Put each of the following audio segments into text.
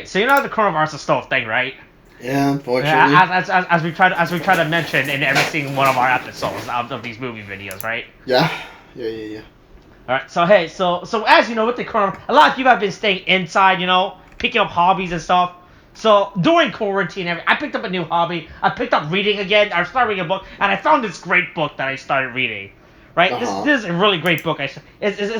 so you know the coronavirus is still a thing, right? Yeah, unfortunately. As we try to mention in every single one of our episodes of these movie videos, right? Yeah. All right. So hey, so as you know, with the coronavirus, a lot of people have been staying inside, picking up hobbies and stuff. So during quarantine, I picked up a new hobby. I picked up reading again. I started reading a book, and I found this great book that I started reading. Right. This is a really great book. It's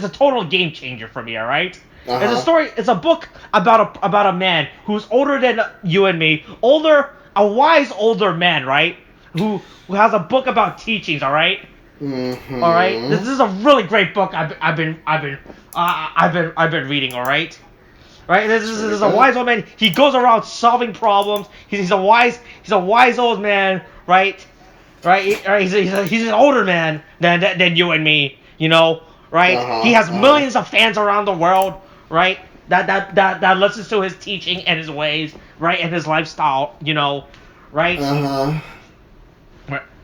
a total game changer for me. All right. It's a story. It's a book about a man who's older than you and me, a wise older man, right? Who has a book about teachings, all right? Mm-hmm. All right. This is a really great book. I've been reading, all right? Right. This is a wise old man. He goes around solving problems. He's a wise old man, right? Right. He's an older man than you and me, right? He has millions of fans around the world. Right, that listens to his teaching and his ways, right, and his lifestyle, right. Yeah.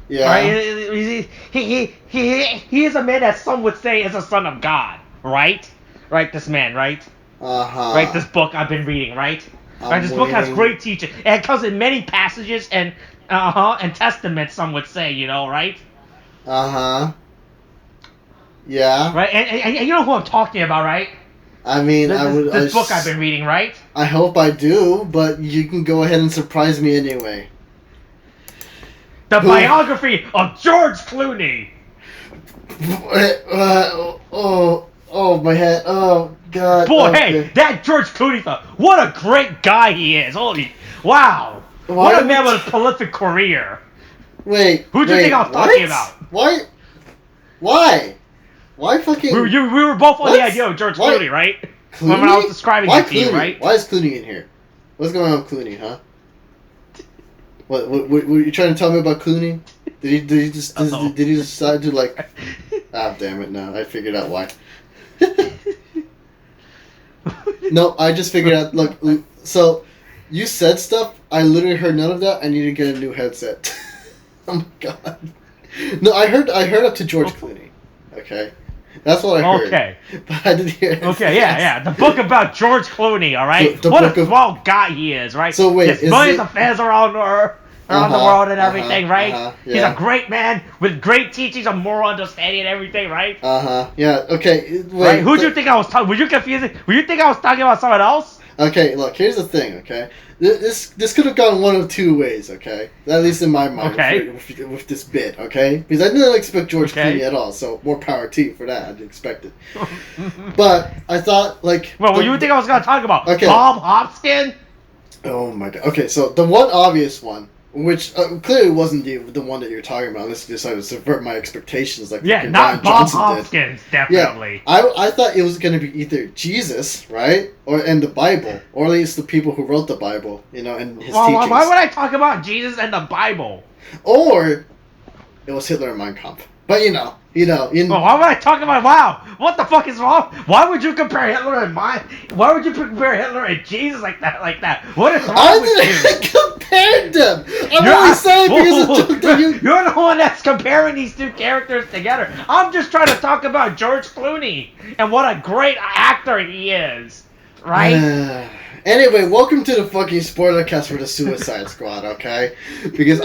Right. He is a man that some would say is a son of God, right? Right. This man, right. Right. This book I've been reading, right. Right. This book has great teaching, and it comes in many passages and testaments. Some would say, right. Yeah. Right, and you know who I'm talking about, right? I mean, this book I've been reading, right? I hope I do, but you can go ahead and surprise me anyway. The biography of George Clooney. Oh, my head. Oh, God. Boy, okay. Hey, that George Clooney, what a great guy he is. Holy, wow. What a man with a prolific career. Wait, who do you think I was talking about? Why? Why fucking... We were both on the idea of George Clooney, right? Clooney? When I was describing it to you, right? Why is Clooney in here? What's going on with Clooney, huh? What were you trying to tell me about Clooney? Did he decide to, like... Ah, damn it, no. I figured out why. No, I just figured out... Look, so... You said stuff, I literally heard none of that, I need to get a new headset. Oh my god. No, I heard up to George Clooney. Okay? That's what I heard. Okay. But I didn't hear it. Okay, yeah. The book about George Clooney, alright? What a swell guy he is, right? So wait, there's millions of fans around the world and everything, right? Yeah. He's a great man with great teachings of moral understanding and everything, right? Yeah, okay. Wait, right? Who do you think I was talking? Were you confusing? Were you think I was talking about someone else? Okay, look, here's the thing, okay? This could have gone one of two ways, okay? At least in my mind, okay. with this bit, okay? Because I didn't expect George Clooney at all, so more power to you for that. I didn't expect it. But I thought, like... Well, what do you think I was going to talk about? Okay. Bob Hopkins? Oh my god. Okay, so the one obvious one, which clearly wasn't the one that you're talking about, unless you decided to subvert my expectations like not Bob Hopkins, definitely. Yeah, I thought it was going to be either Jesus, right, and the Bible, or at least the people who wrote the Bible, and his teachings. Why would I talk about Jesus and the Bible? Or it was Hitler and Mein Kampf. But Well, why would I talk about? Wow, what the fuck is wrong? Why would you compare Hitler and Why would you compare Hitler and Jesus like that? What is wrong with you? I didn't compare them. I'm only saying because you're the one that's comparing these two characters together. I'm just trying to talk about George Clooney and what a great actor he is, right? Anyway, welcome to the fucking spoiler cast for the Suicide Squad, okay? Because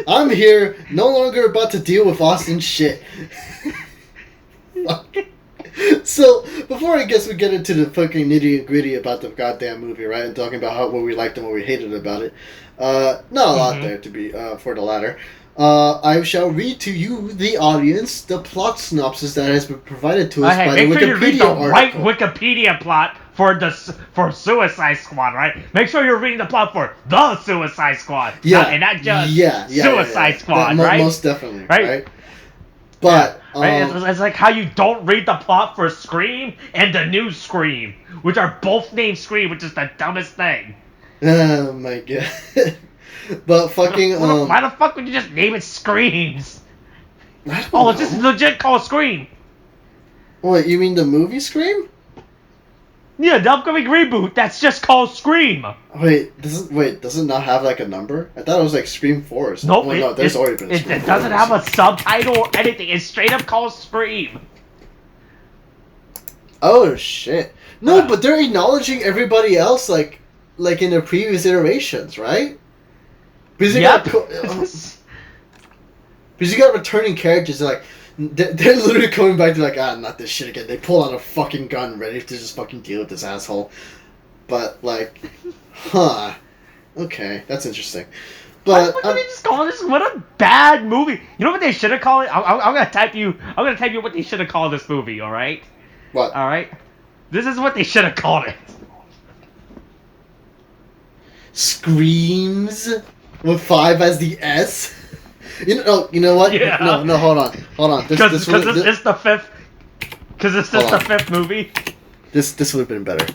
I'm here, no longer about to deal with Austin shit. So, before I guess we get into the fucking nitty gritty about the goddamn movie, right? And talking about what we liked and what we hated about it. Not a lot there to be, for the latter. I shall read to you, the audience, the plot synopsis that has been provided to us by the Wikipedia Make sure you read the article. right Wikipedia plot for Suicide Squad, right? Make sure you're reading the plot for the Suicide Squad. Yeah. Not just Suicide Squad, right? Most definitely, right? But... right? It's like how you don't read the plot for Scream and the new Scream, which are both named Scream, which is the dumbest thing. Oh my god. But fucking... Why the fuck would you just name it Screams? It's just legit called Scream. Wait, you mean the movie Scream? Yeah, the upcoming reboot that's just called Scream. Wait, does it not have like a number? I thought it was like Scream 4 or something. Nope, no, there's already been a Scream 4. It doesn't have a subtitle or anything. It's straight up called Scream. Oh shit. No, but they're acknowledging everybody else, like like in the previous iterations, right? Because you got returning characters like they're literally coming back to like, not this shit again. They pull out a fucking gun ready to just fucking deal with this asshole. But like, okay, that's interesting. But what did they just call this? What a bad movie! You know what they should have called it? I'm gonna type you what they should have called this movie. All right. What? All right. This is what they should have called it. Screams with 5 as the S. You know what? Yeah. No, hold on. Because it's the fifth. Because it's just the fifth movie. This would have been better.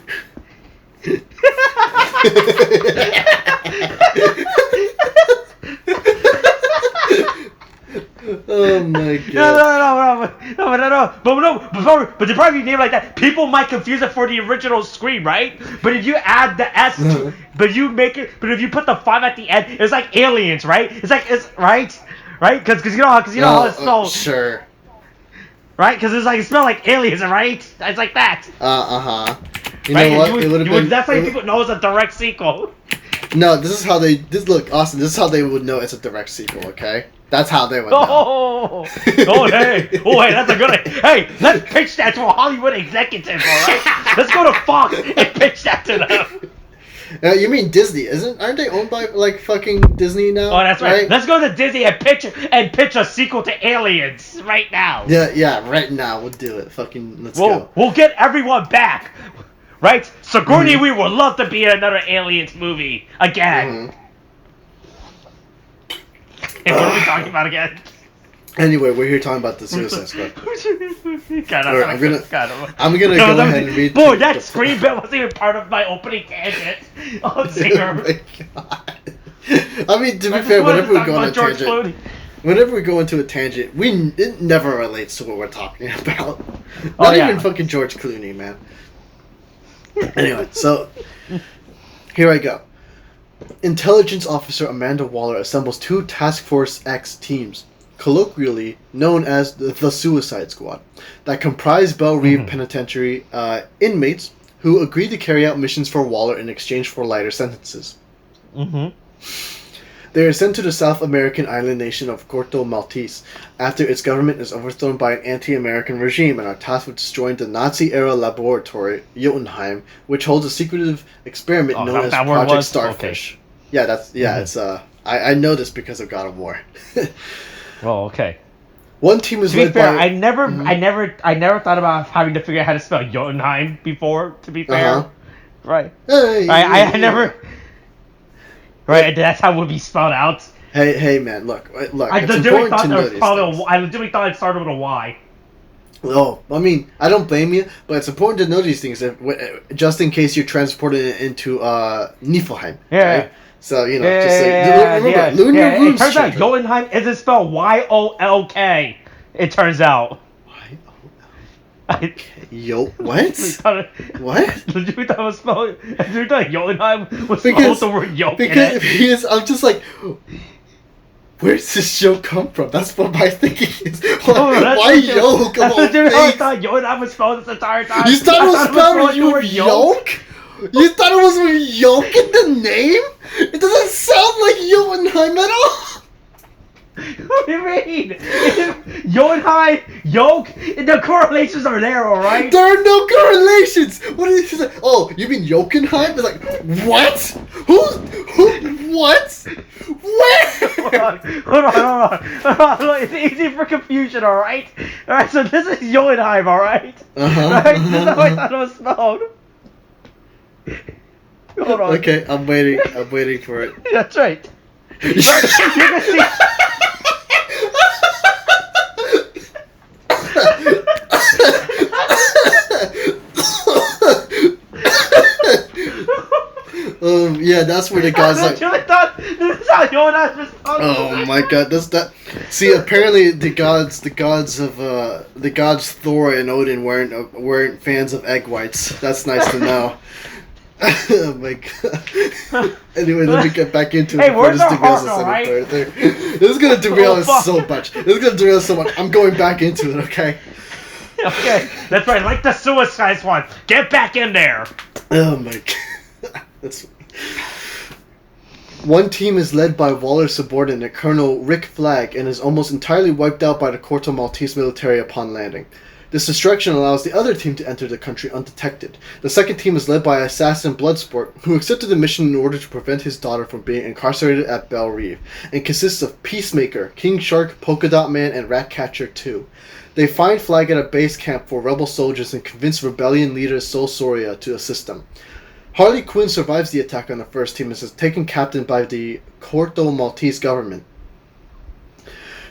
Oh my god. No. But the probably name like that, people might confuse it for the original Scream, right? But if you add the S to, but if you put the 5 at the end, it's like Aliens, right? It's right? Because you know how it's spelled. Sure. Right? Because it's spelled like Aliens, right? It's like that. You know what? It would have been. That's how people know it's a direct sequel. No, this is how they. Look, Austin. This is how they would know it's a direct sequel. Okay, that's how they would know. Hey, that's a good idea. Hey, let's pitch that to a Hollywood executive, all right? Let's go to Fox and pitch that to them. You mean Disney? Aren't they owned by like fucking Disney now? Oh, that's right. Let's go to Disney and pitch a sequel to Aliens right now. Yeah, right now we'll do it. Fucking let's go. We'll get everyone back. Right? Sigourney Weaver would love to be in another Aliens movie again. And what are we talking about again? Anyway, we're here talking about the Suicide Squad. I'm gonna go ahead and read. Boy, that Scream bit wasn't even part of my opening tangent. Oh my god. I mean, to be fair, whenever we go on a tangent, whenever we go into a tangent, it never relates to what we're talking about. Not even fucking George Clooney, man. Anyway, so here I go. Intelligence Officer Amanda Waller assembles 2 Task Force X teams, colloquially known as the Suicide Squad, that comprise Belle Reve Penitentiary inmates who agreed to carry out missions for Waller in exchange for lighter sentences. They are sent to the South American island nation of Corto Maltese after its government is overthrown by an anti-American regime and are tasked with destroying the Nazi-era laboratory Jotunheim, which holds a secretive experiment known as Project Starfish. Okay. Yeah, it's I know this because of God of War. Well, okay. One team is led by. I never thought about having to figure out how to spell Jotunheim before. To be fair, right? I never. Right, that's how it would be spelled out. Hey, man, look. I legitimately thought it started with a Y. Oh, I mean, I don't blame you, but it's important to know these things just in case you're transported into Niflheim. Yeah. Right? So remember, Lunar It turns out Jotunheim isn't spelled Yolk. It turns out. Yo, what? What? Did you thought it was spelled? Did you thought Jotunheim was spelled the word yolk in it? Because I'm just like, where's this joke come from? That's what my thinking is. Why yolk? I thought Jotunheim was spelled this entire time. You thought it was spelled with yolk? You thought it was with yolk in the name? It doesn't sound like Jotunheim at all. What do you mean? Jotunheim, yolk, the correlations are there, alright? There are no correlations! What is this? Oh, you mean Jotunheim? It's like, what? Who, what? Where? Hold on. It's easy for confusion, alright? Alright, so this is Jotunheim, alright? Right? This is how I thought it was spelled. Hold on. Okay, I'm waiting for it. That's right. You're gonna see... Yeah, that's where the guy's like. This is how Jonas was. Oh my god, See, apparently the gods Thor and Odin weren't fans of egg whites. That's nice to know. Oh my god. Anyway, let me get back into it. Hey, where's the heart, right? This is gonna derail us so much. I'm going back into it, okay? Okay, that's right. Like the Suicide Squad. Get back in there. Oh my god. One team is led by Waller's subordinate, Colonel Rick Flagg, and is almost entirely wiped out by the Corto Maltese military upon landing. This destruction allows the other team to enter the country undetected. The second team is led by assassin Bloodsport, who accepted the mission in order to prevent his daughter from being incarcerated at Belle Reve, and consists of Peacemaker, King Shark, Polka Dot Man, and Ratcatcher 2. They find Flagg at a base camp for rebel soldiers and convince rebellion leader Sol Soria to assist them. Harley Quinn survives the attack on the first team and is taken captain by the Corto Maltese government.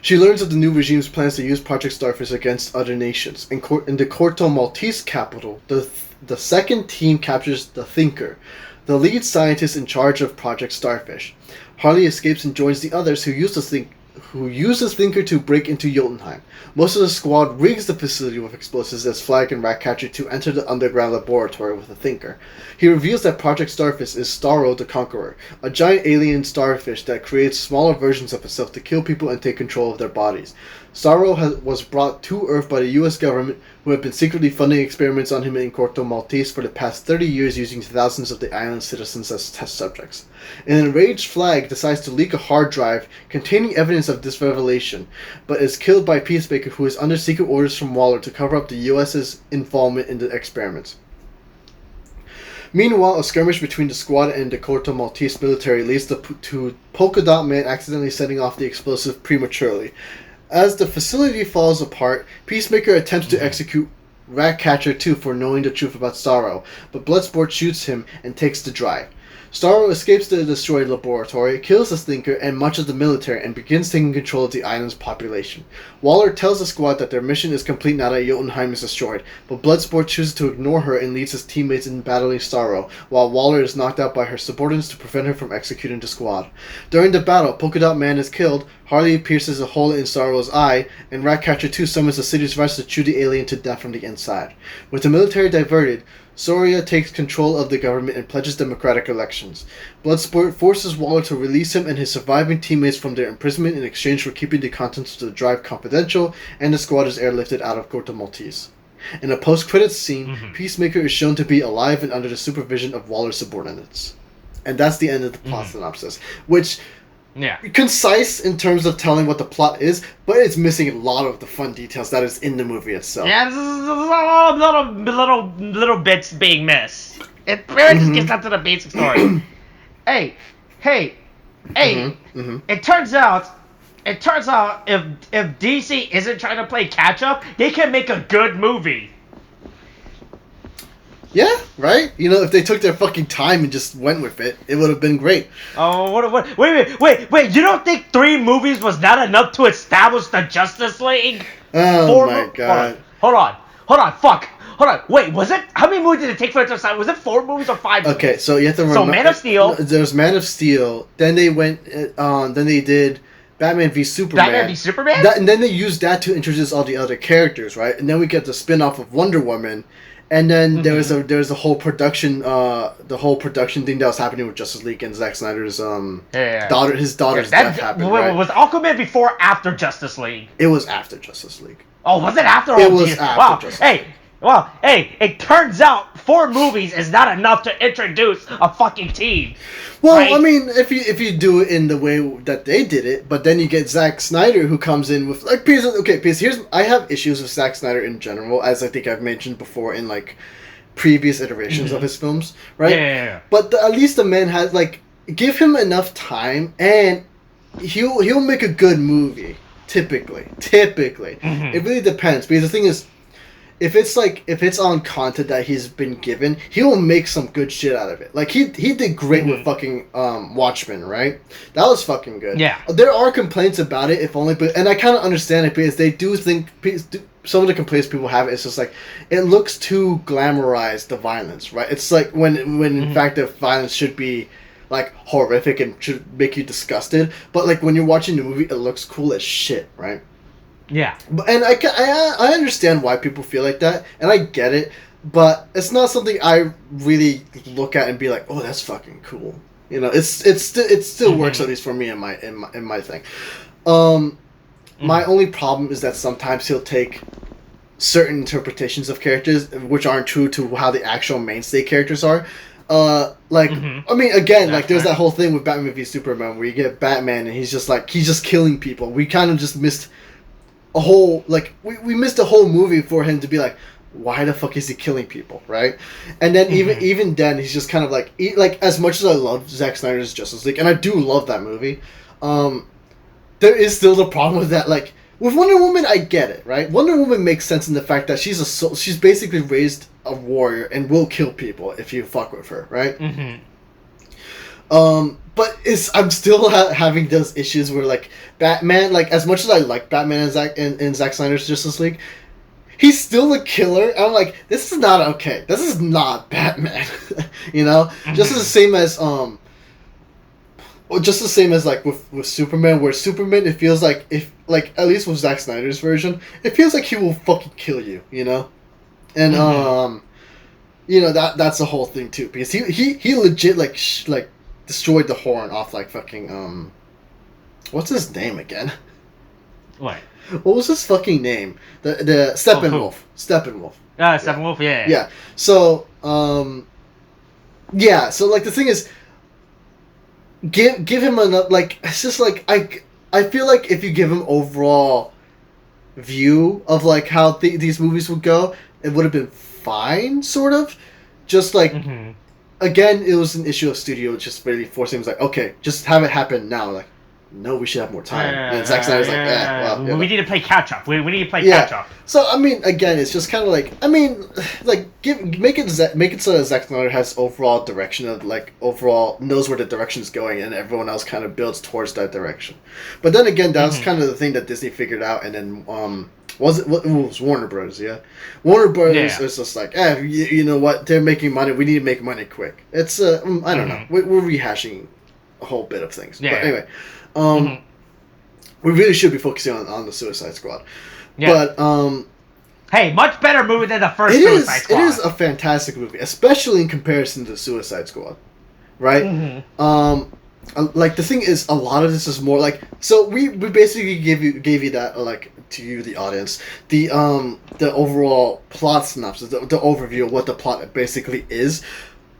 She learns of the new regime's plans to use Project Starfish against other nations. In the Corto Maltese capital, the second team captures the Thinker, the lead scientist in charge of Project Starfish. Harley escapes and joins the others who use the Thinker to break into Jotunheim. Most of the squad rigs the facility with explosives as Flagg and Ratcatcher 2 enter the underground laboratory with the Thinker. He reveals that Project Starfish is Starro the Conqueror, a giant alien starfish that creates smaller versions of itself to kill people and take control of their bodies. Starro was brought to Earth by the US government, who have been secretly funding experiments on him in Corto Maltese for the past 30 years using thousands of the island's citizens as test subjects. An enraged Flagg decides to leak a hard drive containing evidence of this revelation, but is killed by Peacemaker, who is under secret orders from Waller to cover up the US's involvement in the experiments. Meanwhile, a skirmish between the squad and the Corto Maltese military leads to Polka Dot Man accidentally setting off the explosive prematurely. As the facility falls apart, Peacemaker attempts to execute Ratcatcher 2 for knowing the truth about Starro, but Bloodsport shoots him and takes the drive. Starro escapes the destroyed laboratory, kills the Thinker and much of the military, and begins taking control of the island's population. Waller tells the squad that their mission is complete now that Jotunheim is destroyed, but Bloodsport chooses to ignore her and leads his teammates in battling Starro, while Waller is knocked out by her subordinates to prevent her from executing the squad. During the battle, Polka Dot Man is killed, Harley pierces a hole in Starro's eye, and Ratcatcher 2 summons the city's rats to chew the alien to death from the inside. With the military diverted, Soria takes control of the government and pledges democratic elections. Bloodsport forces Waller to release him and his surviving teammates from their imprisonment in exchange for keeping the contents of the drive confidential, and the squad is airlifted out of Corto Maltese. In a post-credits scene, Peacemaker is shown to be alive and under the supervision of Waller's subordinates. And that's the end of the plot synopsis, which... Yeah. Concise in terms of telling what the plot is, but it's missing a lot of the fun details that is in the movie itself. Yeah, there's little bits being missed. It really just gets down to the basic story. Hey, it turns out if DC isn't trying to play catch up, they can make a good movie. Yeah, right? You know, if they took their fucking time and just went with it, it would have been great. Oh, wait, you don't think 3 movies was not enough to establish the Justice League? Oh my god. Hold on, wait, was it, how many movies did it take for it to decide? Was it 4 movies or 5 movies? Okay, so you have to remember. So Man of Steel. There's Man of Steel, then they went, then they did Batman v Superman. And then they used that to introduce all the other characters, right? And then we get the spin-off of Wonder Woman. And then there was a whole production thing that was happening with Justice League and Zack Snyder's daughter's death happened. Right? Was Aquaman before or after Justice League? It was after Justice League. Oh, was it after? It was after Justice League. It turns out 4 movies is not enough to introduce a fucking team. Well, right? I mean, if you do it in the way that they did it, but then you get Zack Snyder who comes in with like, because I have issues with Zack Snyder in general, as I think I've mentioned before in like previous iterations of his films, right? Yeah. But at least the man has like, give him enough time and he'll make a good movie. Typically, it really depends, because the thing is, if it's on content that he's been given, he will make some good shit out of it. Like he did great with fucking Watchmen, right? That was fucking good. Yeah. There are complaints about it, and I kind of understand it, because they do think some of the complaints people have is just like it looks too glamorized, the violence, right? It's like when in fact the violence should be like horrific and should make you disgusted, but like when you're watching the movie, it looks cool as shit, right? Yeah. And I understand why people feel like that, and I get it, but it's not something I really look at and be like, oh, that's fucking cool. You know, it still works, at least for me in my thing. My only problem is that sometimes he'll take certain interpretations of characters which aren't true to how the actual mainstay characters are. Like, Mhm. I mean, again, That's like, there's fair. that whole thing with Batman v Superman where you get Batman and he's just killing people. We kind of just missed a whole, like, we missed a whole movie for him to be like, why the fuck is he killing people, right? And then Mhm. even then, he's just kind of like, like, as much as I love Zack Snyder's Justice League, and I do love that movie, there is still the problem with that, like, with Wonder Woman, I get it, right? Wonder Woman makes sense in the fact that she's basically raised a warrior and will kill people if you fuck with her, right? Mhm. But I'm still having those issues where, like, Batman, like, as much as I like Batman and Zack Snyder's Justice League, he's still a killer. And I'm like, this is not okay. This is not Batman. You know? Mhm. Just the same as just the same as, like, with Superman, where Superman, it feels like, if, like, at least with Zack Snyder's version, it feels like he will fucking kill you, you know? And you know, that's the whole thing too, because he legit, like, like, destroyed the horn off, like, fucking what's his name again? What? What was his fucking name? The Steppenwolf. Steppenwolf. Steppenwolf, yeah. Yeah. So yeah. So, like, the thing is, give him enough. Like, it's just like, I feel like if you give him overall view of, like, how these movies would go, it would have been fine, sort of. Just like, Mhm. again, it was an issue of studio just really forcing him, like, okay, just have it happen now. Like, no, we should have more time. And Zack Snyder's like, well, we need to play catch up. We need to play yeah. catch up. So, I mean, again, it's just kind of like, I mean, like, make it so that Zack Snyder has overall direction of, like, overall knows where the direction's going, and everyone else kind of builds towards that direction. But then again, that was kind of the thing that Disney figured out, and then it was Warner Bros. Yeah, Warner Bros. is just like, you know what? They're making money. We need to make money quick. It's I don't know. We're rehashing a whole bit of things. Yeah. But anyway, we really should be focusing on the Suicide Squad. Yeah. But hey, much better movie than the first Suicide Squad. It is a fantastic movie, especially in comparison to Suicide Squad, right? Like, the thing is, a lot of this is more like, so we basically gave you that, like, to you, the audience, the overall plot synopsis, the overview of what the plot basically is.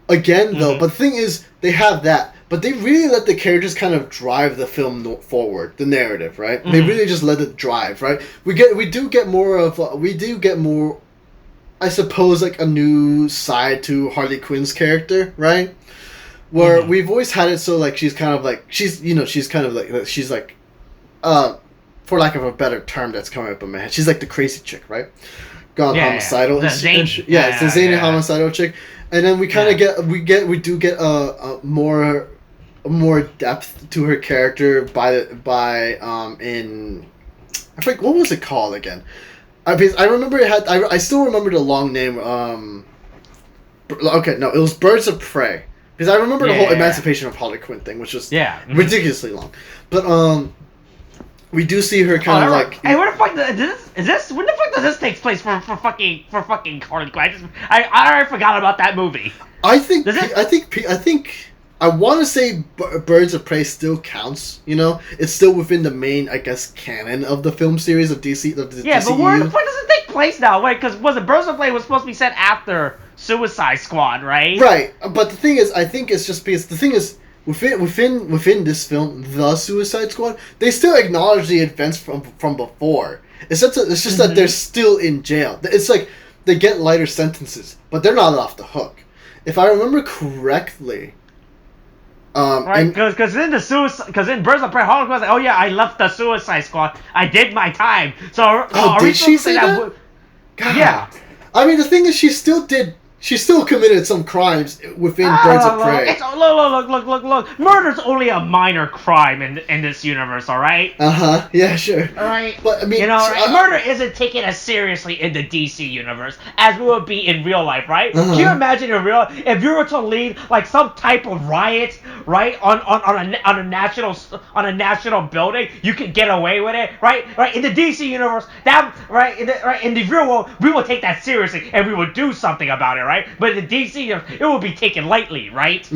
Again, though, but the thing is, they have that, but they really let the characters kind of drive the film forward, the narrative, right? They really just let it drive, right? We do get more, I suppose, like, a new side to Harley Quinn's character, right? Where we've always had it so, like, she's kind of like, for lack of a better term that's coming up in my head, she's like the crazy chick, right? Gone homicidal. It's the zany homicidal chick. And then we kind of get a more depth to her character in, I forget, what was it called again? I remember it had, I still remember the long name, okay, no, it was Birds of Prey. Because I remember the whole Emancipation of Harley Quinn thing, which was ridiculously long. But we do see her kind of like. Hey, where the fuck is this? When the fuck does this take place for fucking Harley Quinn? I already forgot about that movie. I think I want to say Birds of Prey still counts. You know, it's still within the main, I guess, canon of the film series of DC. Yeah, but where the fuck does it take place now? Wait, because Birds of Prey was supposed to be set after Suicide Squad, right? Right, but the thing is, I think it's just because the thing is, within this film, The Suicide Squad, they still acknowledge the events from before. It's just that they're still in jail. It's like they get lighter sentences, but they're not off the hook. If I remember correctly, right? Because in Birds of Prey, Harley Quinn was like, "Oh yeah, I left the Suicide Squad. I did my time." So, did she say that? God. Yeah. I mean, the thing is, she still committed some crimes within Birds of Prey. Look. Murder's only a minor crime in this universe, alright? Yeah, sure. Alright? But, I mean... murder isn't taken as seriously in the DC universe as it would be in real life, right? Can you imagine if you were to lead, like, some type of riot, right, on a national building, you could get away with it, right? Right? In the DC universe, in the real world, we will take that seriously, and we will do something about it, right? But in the DC, it will be taken lightly, right?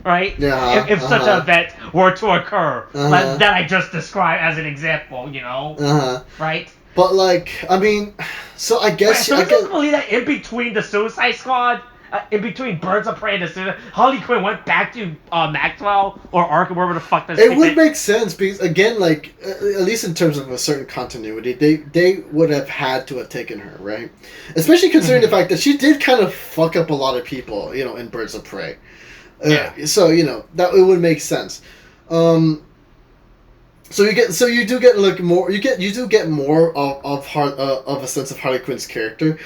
Right? Yeah. If such an event were to occur, that I just described as an example, you know? Right? But, like, I mean, so I guess... So I just believe that in between the Suicide Squad, in between Birds of Prey and Harley Quinn went back to Maxwell or Arkham, wherever the fuck this. It would make sense because again, like at least in terms of a certain continuity, they would have had to have taken her, right? Especially considering the fact that she did kind of fuck up a lot of people, in Birds of Prey. So that it would make sense. So you do get like more. You do get more of a sense of Harley Quinn's character,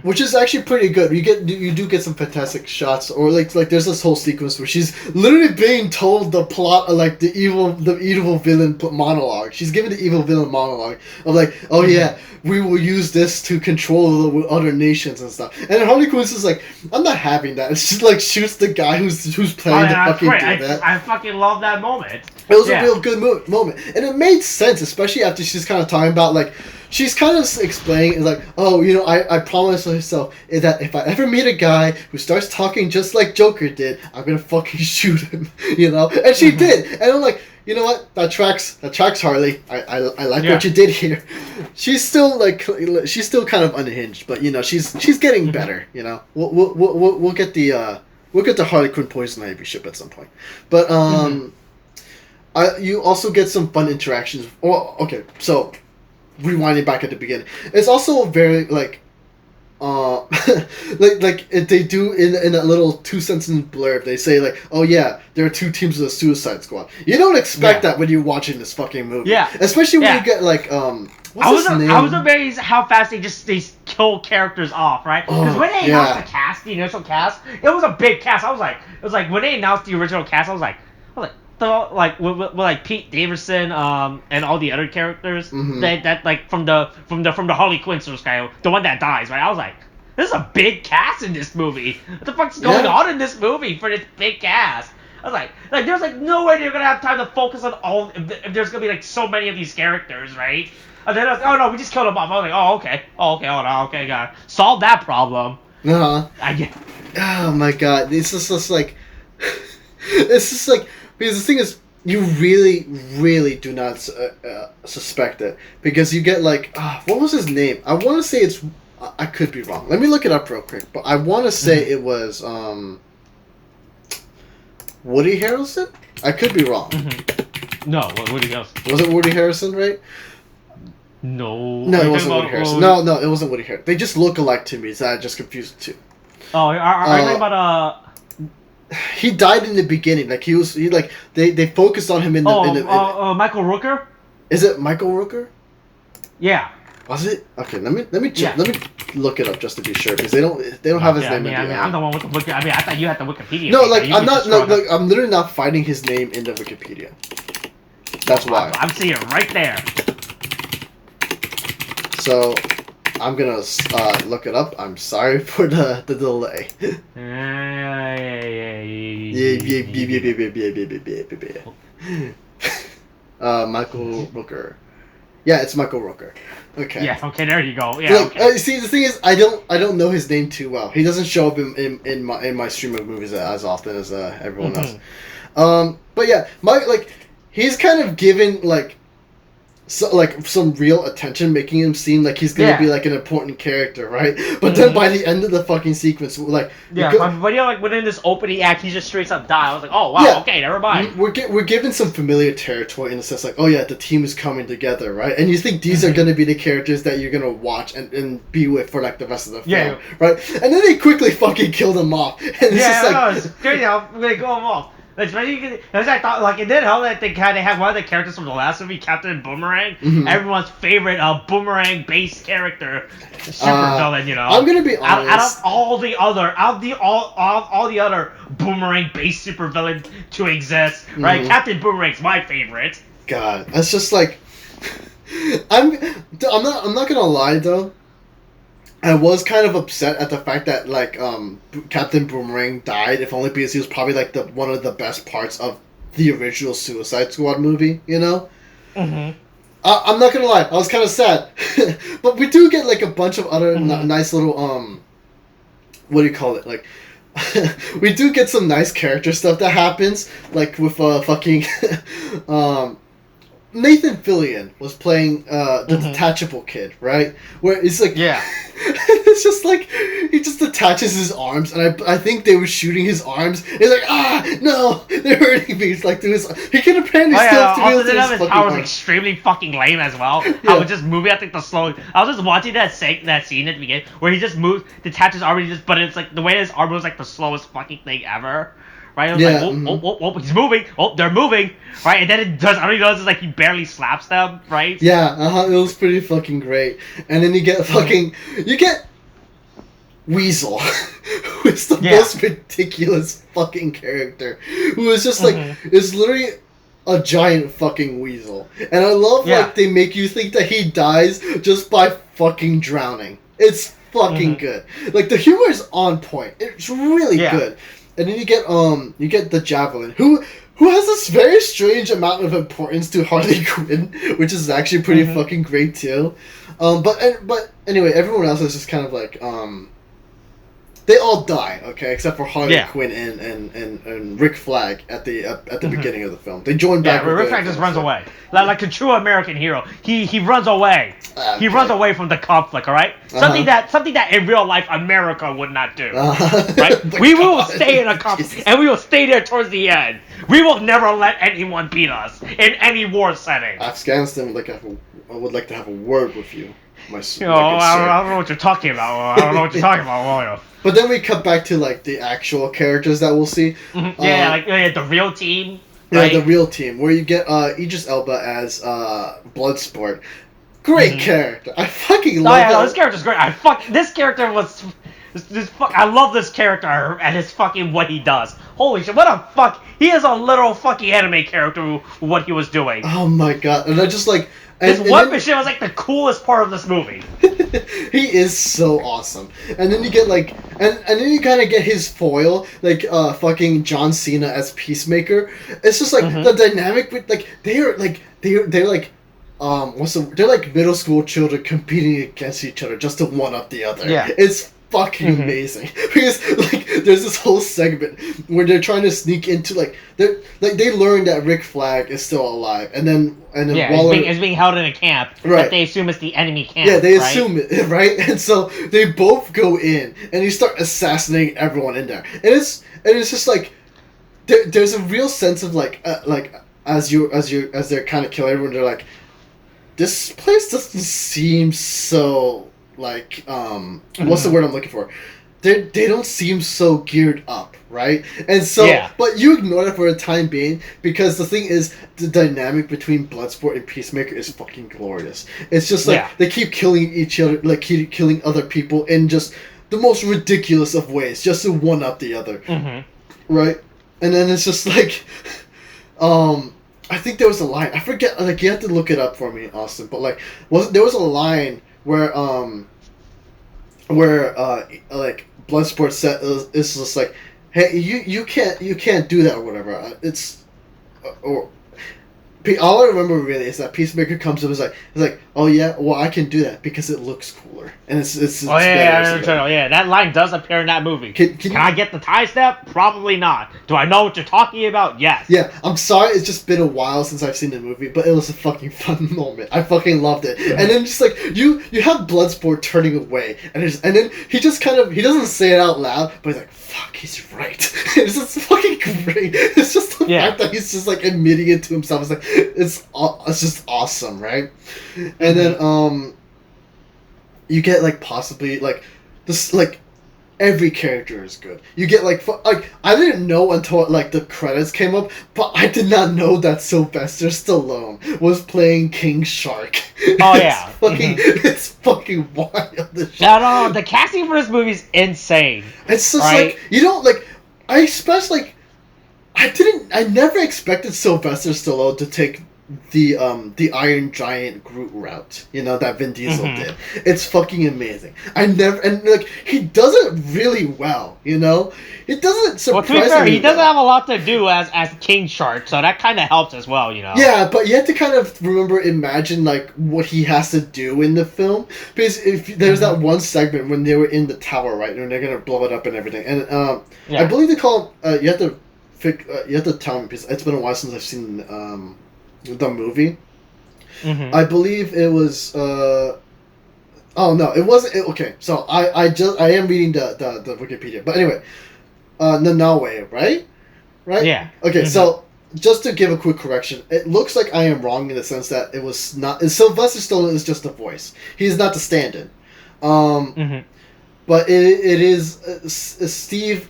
which is actually pretty good. You do get some fantastic shots, or like there's this whole sequence where she's literally being told the plot of like the evil villain monologue. She's given the evil villain monologue of like, oh yeah, we will use this to control the other nations and stuff. And Harley Quinn's is like, I'm not having that. And she like shoots the guy who's planning to fucking do that. I fucking love that moment. It was a real good moment, and it made sense, especially after she's kind of talking about like. She's kind of explaining, like, oh, I promised myself that if I ever meet a guy who starts talking just like Joker did, I'm gonna fucking shoot him, And she did, and I'm like, you know what? That tracks, Harley. I like what you did here. She's still kind of unhinged, but she's getting better. We'll get the Harley Quinn Poison Ivy ship at some point, but you also get some fun interactions. Oh, okay, so. Rewinding back at the beginning, it's also very like they do in that little 2-sentence blurb. They say like, oh yeah, there are 2 teams of the Suicide Squad. You don't expect that when you're watching this fucking movie, especially when you get like what's his name? I was amazed how fast they kill characters off, right? Because when they announced the cast, the initial cast, it was a big cast. It was like when they announced the original cast, I was like. With like Pete Davidson and all the other characters that like from the Harley Quinn source guy, the one that dies, right? I was like, this is a big cast in this movie. What the fuck's going on in this movie for this big cast? I was like there's like no way they're gonna have time to focus on all if there's gonna be like so many of these characters, right? And then I was like, oh no, we just killed them off. I was like, oh okay, hold on, okay, got it. Solve that problem. Oh my god, this is just like it's just like. Because the thing is, you really, really do not suspect it. Because you get like, what was his name? I want to say it's, I could be wrong. Let me look it up real quick. But I want to say it was Woody Harrelson? I could be wrong. No, Woody Harrelson. Was it Woody Harrelson, right? No. No, it wasn't Woody Harrelson. No, it wasn't Woody Harrelson. They just look alike to me, so I just confused the two. Oh, are you talking about He died in the beginning. Like they focused on him in the. Michael Rooker. Is it Michael Rooker? Yeah. Was it? Okay, let me check. Let me look it up just to be sure because they don't have his name. I'm the one with the Wiki. I thought you had the Wikipedia. No, like I'm not. I'm literally not finding his name in the Wikipedia. That's why. I'm seeing it right there. So. I'm gonna look it up. I'm sorry for the delay. Michael Rooker. Yeah, it's Michael Rooker. Okay. Yeah. Okay. There you go. Yeah. Look, see, the thing is, I don't know his name too well. He doesn't show up in my stream of movies as often as everyone else. But yeah, he's kind of given some real attention, making him seem like he's gonna be like an important character, right? But then by the end of the fucking sequence, but within this opening act, he just straight up died. I was like, oh wow, okay, never mind. We're given some familiar territory in the sense like, oh yeah, the team is coming together, right? And you think these are gonna be the characters that you're gonna watch and be with for like the rest of the film, right? And then they quickly fucking kill them off, and it's crazy how they go them off. Especially because I thought, it did help that they kind of had one of the characters from the last movie, Captain Boomerang, everyone's favorite Boomerang-based character, super villain, I'm gonna be honest. Out of all the other Boomerang-based super villains to exist, right? Captain Boomerang's my favorite. God, that's just like, I'm not gonna lie though. I was kind of upset at the fact that Captain Boomerang died, if only because he was probably one of the best parts of the original Suicide Squad movie, I'm not gonna lie, I was kind of sad, but we do get a bunch of other nice little what do you call it? We do get some nice character stuff that happens, with fucking Nathan Fillion was playing the detachable kid, right? Where it's like, yeah, it's just like he just detaches his arms, and I think they were shooting his arms. He's like, no, they're hurting me. It's like he can apparently still have to be able to his fucking power was arms. extremely fucking lame as well. Yeah. I was just moving. I think the slow. I was just watching that scene at the beginning where he just moves, detaches arm, but it's like the way his arm moves like the slowest fucking thing ever. Right? It was like, he's moving. Oh, they're moving. Right? And then it does, all he does is like he barely slaps them, right? Yeah, it was pretty fucking great. And then you get Weasel, who is the most ridiculous fucking character. Who is just like, is literally a giant fucking weasel. And I love, like, they make you think that he dies just by fucking drowning. It's fucking good. Like, the humor is on point. It's really good. And then you get the Javelin, who has this very strange amount of importance to Harley Quinn, which is actually pretty fucking great too. But anyway, everyone else is just kind of like they all die, okay, except for Harley Quinn and Rick Flag at the beginning of the film. They join back. Yeah, Rick Flag just runs away, like a true American hero. He runs away. Okay. He runs away from the conflict. All right, something that in real life America would not do. Right? We will stay in a conflict, and we will stay there towards the end. We will never let anyone beat us in any war setting. Afghanistan would like to have a word with you. I don't know what you're talking about. But then we cut back to like the actual characters that we'll see. The real team. Right? Yeah, the real team, where you get Idris Elba as Bloodsport. Great character. I fucking love him. This character's great. This character was. I love this character and his fucking what he does. Holy shit! What a fuck! He is a literal fucking anime character. What he was doing. Oh my god! And I just like. His weapon shit was like the coolest part of this movie. He is so awesome. And then you get like, and then you kind of get his foil, like fucking John Cena as Peacemaker. It's just like the dynamic with like they're like they're like middle school children competing against each other just to one up the other. Yeah, it's fucking amazing because like there's this whole segment where they're trying to sneak into they learn that Rick Flag is still alive, and then Waller is being held in a camp that they assume is the enemy camp. Yeah, they assume it, right? And so they both go in and you start assassinating everyone in there, and it's just like there's a real sense of like as they're kind of killing everyone, they're like, this place doesn't seem so. Like, what's the word I'm looking for? They don't seem so geared up, right? And so, but you ignore it for the time being, because the thing is, the dynamic between Bloodsport and Peacemaker is fucking glorious. It's just like, they keep killing each other, like, keep killing other people in just the most ridiculous of ways, just to one-up the other. Right? And then it's just like, I think there was a line, I forget, like, you have to look it up for me, Austin, but like, there was a line where like Bloodsport said is just like, hey, you can't do that or whatever. All I remember really is that Peacemaker comes up and is like, oh yeah, well I can do that because it looks cooler, and it's that line does appear in that movie. Can I get the tie step? Probably not. Do I know what you're talking about? Yes. Yeah, I'm sorry, it's just been a while since I've seen the movie, but it was a fucking fun moment. I fucking loved it. And then just like you have Bloodsport turning away, and then he just kind of, he doesn't say it out loud, but he's like, fuck, he's right. It's just fucking great. It's just the fact that he's just like admitting it to himself. It's like, it's just awesome, right? And then you get like possibly like this, like every character is good. You get like I didn't know until like the credits came up, but I did not know that Sylvester Stallone was playing King Shark. Oh yeah, it's fucking wild. No, the casting for this movie is insane. It's just like, you don't like. I never expected Sylvester Stallone to take the Iron Giant Groot route, you know, that Vin Diesel did. It's fucking amazing. He does it really well, you know? It doesn't surprise me. Well, to be fair, he doesn't have a lot to do as King Shark, so that kind of helps as well, you know? Yeah, but you have to kind of imagine, like, what he has to do in the film. Because if there's that one segment when they were in the tower, right, and they're gonna blow it up and everything. And I believe they call him, you have to tell me, because it's been a while since I've seen the movie. Mm-hmm. I believe it was. Oh no, it wasn't. Okay, so I am reading the Wikipedia, but anyway, Nanawe, right? Yeah. Okay, Mm-hmm. so just to give a quick correction, it looks like I am wrong in the sense that it was not. Sylvester Stallone is just a voice. He's not the stand-in. Mm-hmm. But it is Steve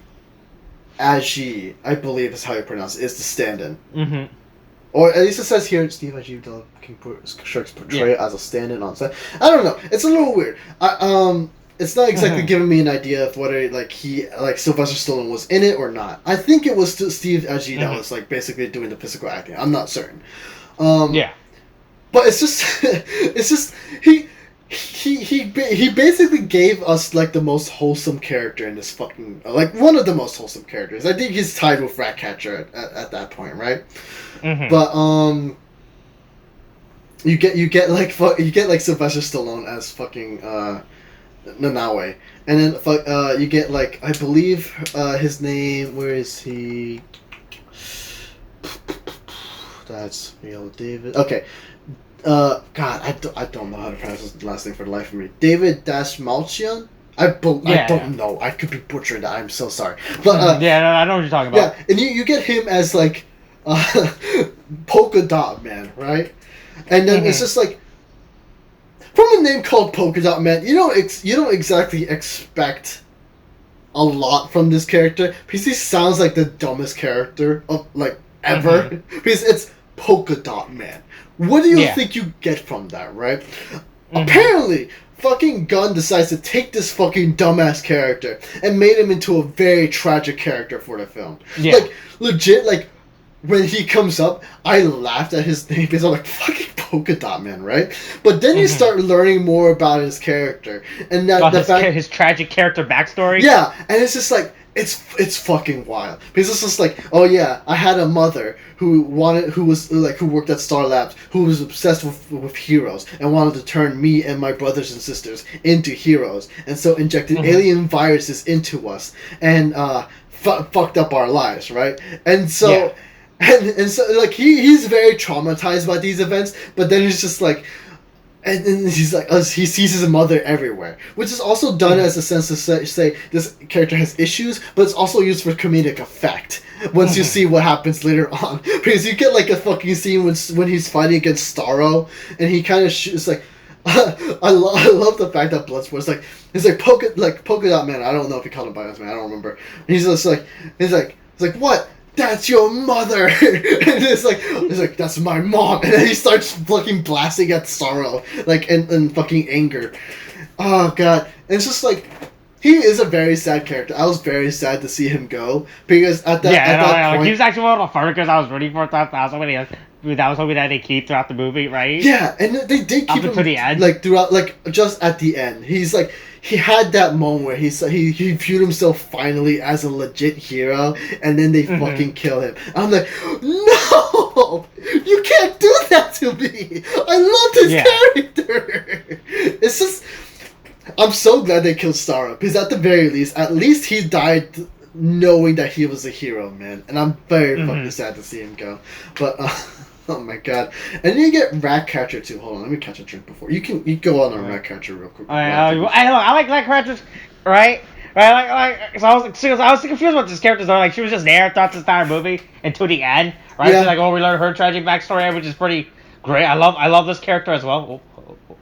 Agee, I believe is how you pronounce it, is the stand-in. Mm-hmm. Or at least it says here, Steve Agee Sharks portray it as a stand-in on set. I don't know. It's a little weird. It's not exactly giving me an idea of whether Sylvester Stallone was in it or not. I think it was Steve Agee that was like basically doing the physical acting. I'm not certain. Yeah. But it's just he basically gave us like the most wholesome character in this fucking like one of the most wholesome characters. I think he's tied with Ratcatcher at that point, right? Mm-hmm. But you get like Sylvester Stallone as fucking Nanawe, and then you get like I believe his name. Where is he? That's real David. Okay. God, I don't know how to pronounce his last name for the life of me. David Dashmalchian? I don't know. I could be butchering that. I'm so sorry. But yeah, no, I know what you're talking about. Yeah, and you get him as like Polka Dot Man, right? And then it's just like from a name called Polka Dot Man, you don't exactly expect a lot from this character because he sounds like the dumbest character of like ever because it's Polka Dot Man. What do you think you get from that, right? Apparently, fucking Gunn decides to take this fucking dumbass character and made him into a very tragic character for the film. Yeah. Like, legit, like, when he comes up, I laughed at his name because I'm like, fucking Polka Dot Man, right? But then you start learning more about his character. And that his tragic character backstory? Yeah, and it's just like, it's fucking wild because it's just like, oh yeah, I had a mother who worked at Star Labs, who was obsessed with heroes and wanted to turn me and my brothers and sisters into heroes, and so injected alien viruses into us and fucked up our lives, right? And so and so like he's very traumatized by these events, but then he's just like. And he's like, he sees his mother everywhere, which is also done as a sense to say this character has issues, but it's also used for comedic effect once you see what happens later on. Because you get like a fucking scene when he's fighting against Starro, and he kind of shoots like, I love the fact that Bloodsport's like, it's like Polka Dot Man. I don't know if he called him by his man. I don't remember. And he's just like, he's like what? That's your mother, and it's like that's my mom, and then he starts fucking blasting at Starro, like in fucking anger. Oh god, and it's just like he is a very sad character. I was very sad to see him go because at that point, he was actually one of the characters I was rooting for. That was hoping that they keep throughout the movie, right? Yeah, and they did keep him to the end, like throughout, like just at the end. He's like. He had that moment where he viewed himself finally as a legit hero, and then they fucking kill him. I'm like, no, you can't do that to me. I love this character. It's just, I'm so glad they killed Starro because at the very least, he died knowing that he was a hero, man. And I'm very fucking sad to see him go. But. Oh my god. And then you get Ratcatcher too. Hold on, let me catch a drink before. You go on Ratcatcher real quick. I like Ratcatcher, right? Right, so I was confused about this character. Like she was just there throughout this entire movie until the end, right? Yeah. So, like, we learned her tragic backstory, which is pretty great. I love this character as well.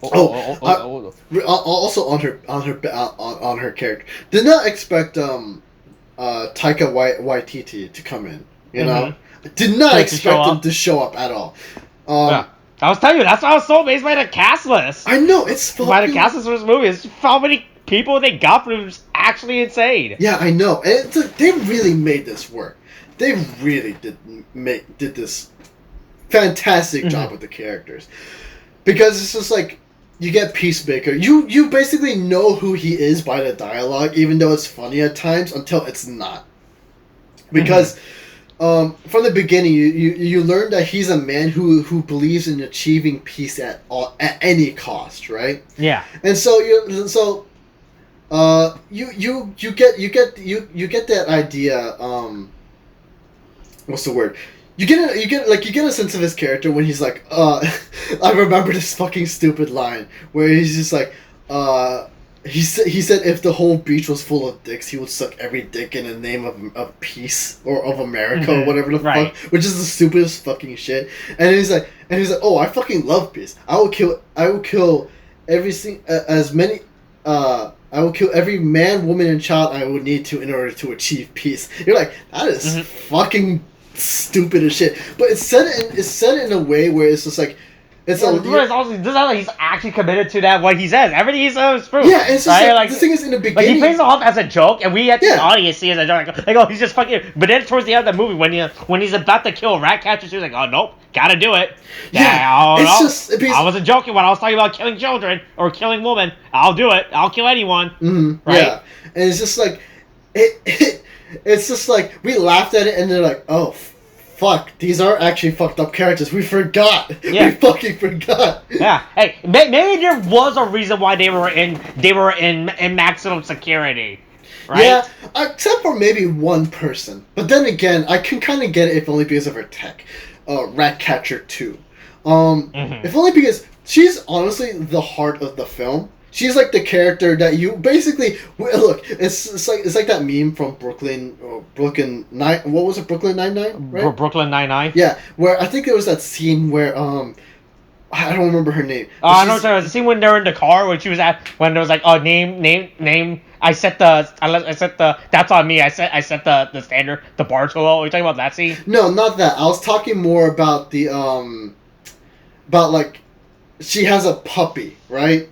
Also on her character. Did not expect Taika Waititi to come in. You know. Did not expect him to show up at all. I was telling you, that's why I was so amazed by the cast list. I know, it's fucking... By the cast list for this movie. It's how many people they got from it was actually insane. Yeah, I know. And they really made this work. They really did this fantastic job with the characters. Because it's just like, you get Peacemaker. You basically know who he is by the dialogue, even though it's funny at times, until it's not. Because... from the beginning, you learn that he's a man who believes in achieving peace at any cost, right? Yeah. And so you get that idea. What's the word? you get a sense of his character when he's like, I remember this fucking stupid line where he's just like, he said if the whole beach was full of dicks, he would suck every dick in the name of peace or of America or whatever the fuck, which is the stupidest fucking shit. And he's like, oh, I fucking love peace. I will kill I will kill every man, woman, and child I would need to in order to achieve peace. You're like, that is fucking stupid as shit. But it's said in a way where it's just like, it's also, this is like he's actually committed to that, what he says. Everything he says is true. Yeah, it's just right? like, the thing is, in the beginning, like, he plays it off as a joke, and we at the audience see it as a joke. Like, oh, he's just fucking. But then towards the end of the movie, when he's about to kill Ratcatcher, he's like, oh nope, gotta do it. I wasn't joking when I was talking about killing children or killing women. I'll do it. I'll kill anyone. Mm-hmm. Right? Yeah, and it's just like it's just like we laughed at it, and they're like, oh. Fuck, these are actually fucked up characters. We forgot. Yeah. We fucking forgot. Yeah. Hey, maybe there was a reason why they were in maximum security. Right? Yeah, except for maybe one person. But then again, I can kind of get it if only because of her tech. Ratcatcher 2. If only because she's honestly the heart of the film. She's like the character that you basically look. It's like that meme from Brooklyn Nine. What was it? Brooklyn Nine-Nine, right? Brooklyn Nine-Nine. Yeah, where I think there was that scene where I don't remember her name. Oh, I know what it was. The scene when they're in the car when there was like, oh, name. I set the. That's on me. I set the standard, the bar too low. Are you talking about that scene? No, not that. I was talking more about the about like, she has a puppy, right?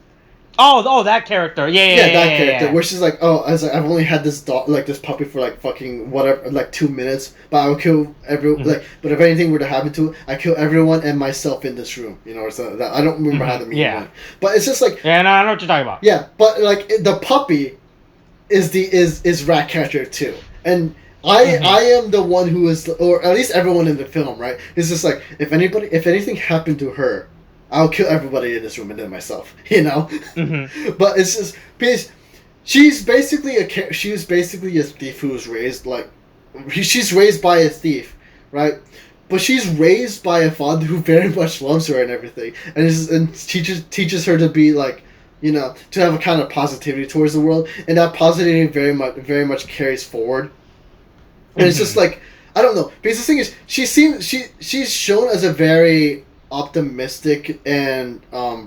Oh, that character. Yeah, that character. Where she's like, oh, I've only had this dog, like this puppy for like fucking whatever, like 2 minutes, but I will kill like, but if anything were to happen to it, I kill everyone and myself in this room, or something like that. I don't remember how the meme went, but it's just like, yeah, no, I know what you're talking about. Yeah, but like the puppy is Ratcatcher too, and I am the one who is, or at least everyone in the film, right? It's just like, if anything happened to her, I'll kill everybody in this room and then myself, But it's just because she's basically a thief who's raised like, she's raised by a thief, right? But she's raised by a father who very much loves her and everything, and teaches her to be like, to have a kind of positivity towards the world, and that positivity very much carries forward. And it's just like, I don't know, because the thing is, she's shown as a very optimistic and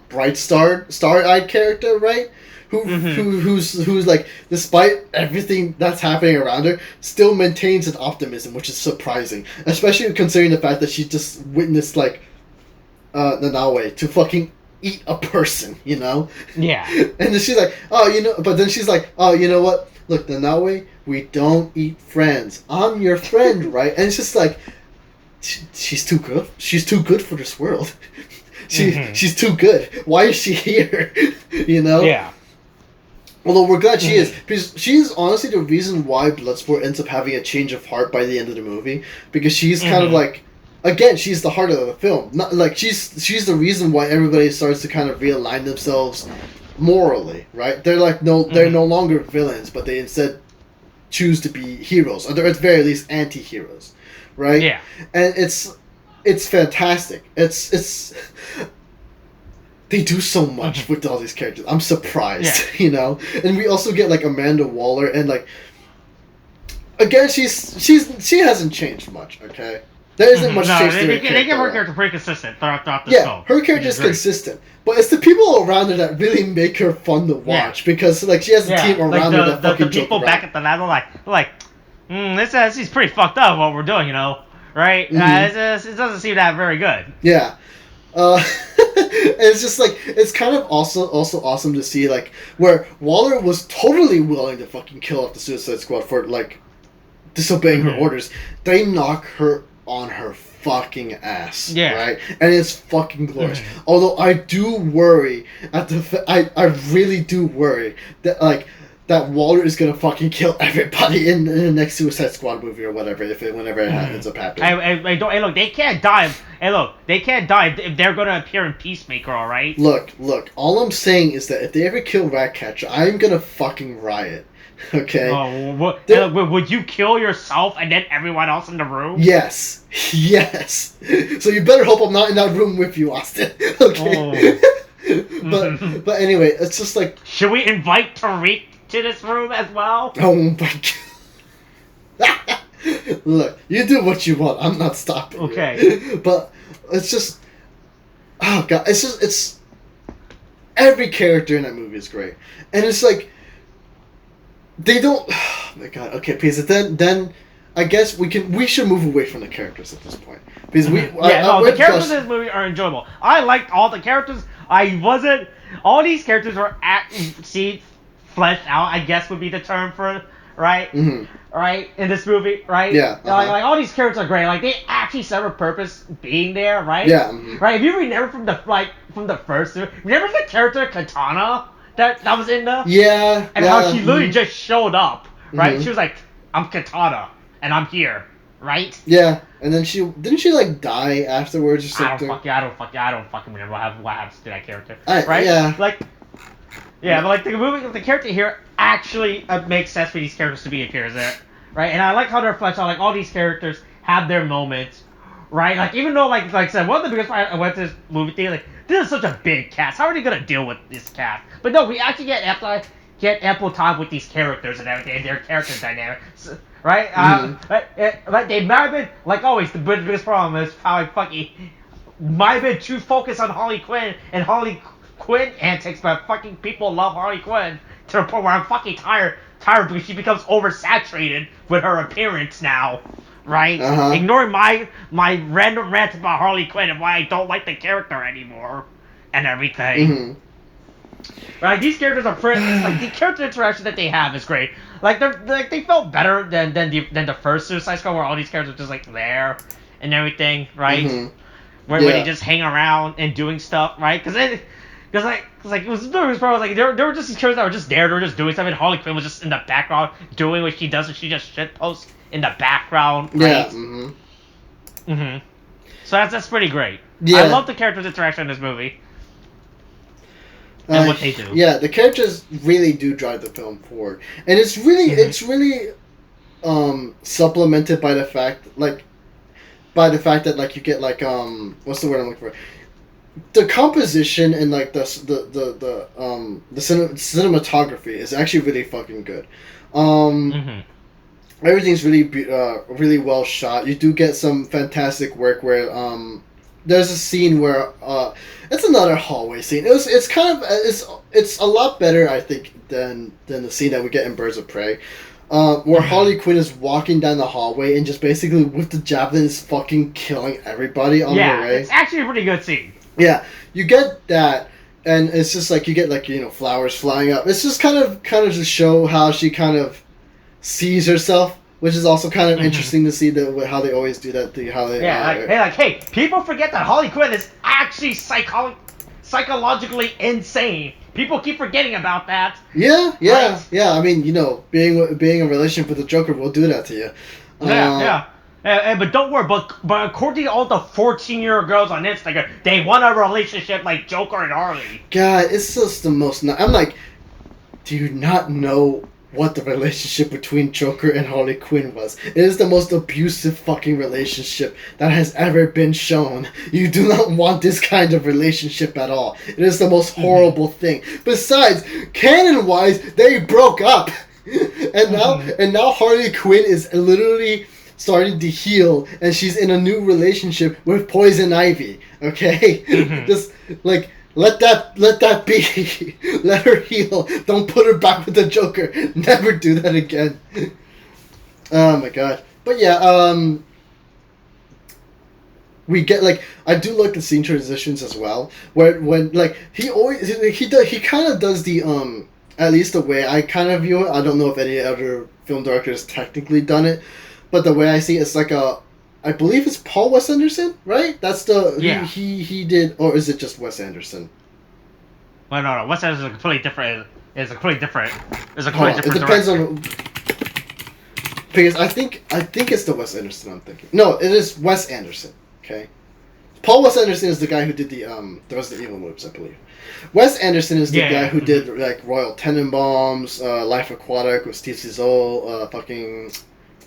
bright star-eyed character, right? Who's like, despite everything that's happening around her, still maintains an optimism, which is surprising, especially considering the fact that she just witnessed like Nanawe to fucking eat a person, Yeah. And then she's like, but then she's like, oh, you know what? Look, Nanawe, we don't eat friends. I'm your friend, right? And it's just like, she's too good. She's too good for this world. She's too good. Why is she here? Yeah. Although we're glad she is, because she's honestly the reason why Bloodsport ends up having a change of heart by the end of the movie, because she's kind of like, again, she's the heart of the film. Not like she's the reason why everybody starts to kind of realign themselves morally, right? They're like they're no longer villains, but they instead choose to be heroes, or they're at the very least anti-heroes. Right? Yeah. And it's fantastic. It's they do so much with all these characters. I'm surprised, And we also get like Amanda Waller, and like, again, she hasn't changed much. Okay, there isn't much change to her character. They give her character pretty consistent throughout the film. Yeah, her character is consistent, but it's the people around her that really make her fun to watch, because like she has a team around her that fucking the people back at the lab are like, this is pretty fucked up what we're doing, right? It doesn't seem that very good. Yeah. It's just like, it's kind of also awesome to see like where Waller was totally willing to fucking kill off the Suicide Squad for like disobeying her orders. They knock her on her fucking ass, right? And it's fucking glorious. Although I do worry I really do worry that like that Waller is gonna fucking kill everybody in the next Suicide Squad movie or whatever, whenever it ends up happening. Hey, look, they can't die. Hey, look, they can't die if they're gonna appear in Peacemaker, all right? Look. All I'm saying is that if they ever kill Ratcatcher, I'm gonna fucking riot, Okay. Oh, would you kill yourself and then everyone else in the room? Yes. Yes. So you better hope I'm not in that room with you, Austin. Okay. Oh. but anyway, it's just like. Should we invite Tariq to this room as well? Oh my god. Look, you do what you want. I'm not stopping. Okay. You. But it's just. Oh god, it's. Every character in that movie is great, and it's like. They don't. Oh my god. Okay, because then I guess we should move away from the characters at this point because we. The characters in this movie are enjoyable. I liked all the characters. All these characters were fleshed out. I guess would be the term for it, right. Mm-hmm. Right, in this movie, right? Yeah. Uh-huh. Like all these characters are great. Like they actually serve a purpose being there, right? Yeah. Mm-hmm. Right. If you remember from the first, remember the character Katana that was in the and how she literally just showed up, right? Mm-hmm. She was like, "I'm Katana and I'm here," right? Yeah, and then didn't she like die afterwards or something? I don't fucking remember what happens to that character, right? Yeah. But like the character here actually makes sense for these characters to be appears there, right? And I like how they're fleshed out. Like all these characters have their moments, right? Like even though like I said, one of the biggest I went to this movie theater, like this is such a big cast. How are they gonna deal with this cast? But no, we actually get ample time with these characters and everything, and their character dynamics, right? But they might have been like always. The biggest problem is how I fucking might have been too focused on Harley Quinn and Harley Quinn antics, but fucking people love Harley Quinn to the point where I'm fucking tired because she becomes oversaturated with her appearance now, right? Uh-huh. Ignoring my random rant about Harley Quinn and why I don't like the character anymore and everything. Mm-hmm. Right, these characters are like the character interaction that they have is great. Like they felt better than the first Suicide Squad where all these characters are just like there and everything, right? Mm-hmm. Where they just hang around and doing stuff, right? Because it was like there were just these characters that were just there, they were just doing stuff, and Harley Quinn was just in the background doing what she does, and she just shit posts in the background, right? Yeah. Mm-hmm. Mm-hmm. So that's pretty great. Yeah. I love the characters interaction in this movie. And what they do. Yeah, the characters really do drive the film forward, and it's really supplemented by the fact that like you get like what's the word I'm looking for? The composition and like the cinematography is actually really fucking good. Everything's really well shot. You do get some fantastic work where there's a scene where it's another hallway scene. It's kind of it's a lot better I think than the scene that we get in Birds of Prey, where Harley Quinn is walking down the hallway and just basically with the javelin is fucking killing everybody on her way. It's actually a pretty good scene. Yeah, you get that, and it's just like you get like flowers flying up. It's just kind of to show how she kind of sees herself. Which is also kind of interesting to see how they always do that. Hey, people forget that Harley Quinn is actually psychologically insane. People keep forgetting about that. Yeah. Right? I mean, being in a relationship with the Joker will do that to you. But don't worry. But according to all the 14-year-old girls on Instagram, they want a relationship like Joker and Harley. God, it's just the most. I'm like, do you not know what the relationship between Joker and Harley Quinn was? It is the most abusive fucking relationship that has ever been shown. You do not want this kind of relationship at all. It is the most horrible thing. Besides, canon-wise, they broke up. And now Harley Quinn is literally starting to heal, and she's in a new relationship with Poison Ivy. Okay? Just like let that be. Let her heal. Don't put her back with the Joker. Never do that again. Oh my god. But yeah, we get like I do like the scene transitions as well. When like he kind of does the at least the way I kind of view it. I don't know if any other film director has technically done it, but the way I see it, it's like I believe it's Paul Wes Anderson, right? That's the he did, or is it just Wes Anderson? Well, no. Wes Anderson is completely different. It depends on, because I think it's the Wes Anderson I'm thinking. No, it is Wes Anderson. Okay, Paul Wes Anderson is the guy who did the Resident Evil movies, I believe. Wes Anderson is the guy who did like Royal Tenenbaums, Life Aquatic with Steve Zissou, fucking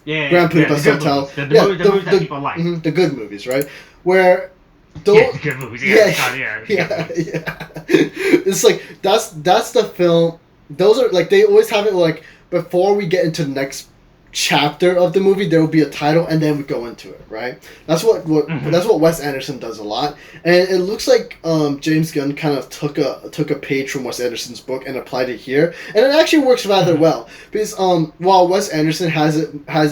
Grand Budapest Hotel. The movies that people like. The good movies, right? Where the good movies. Yeah. It's like that's the film. Those are like they always have it like before we get into the next chapter of the movie, there will be a title and then we go into it, right? That's what that's what Wes Anderson does a lot, and it looks like James Gunn kind of took a page from Wes Anderson's book and applied it here, and it actually works rather well because while Wes Anderson has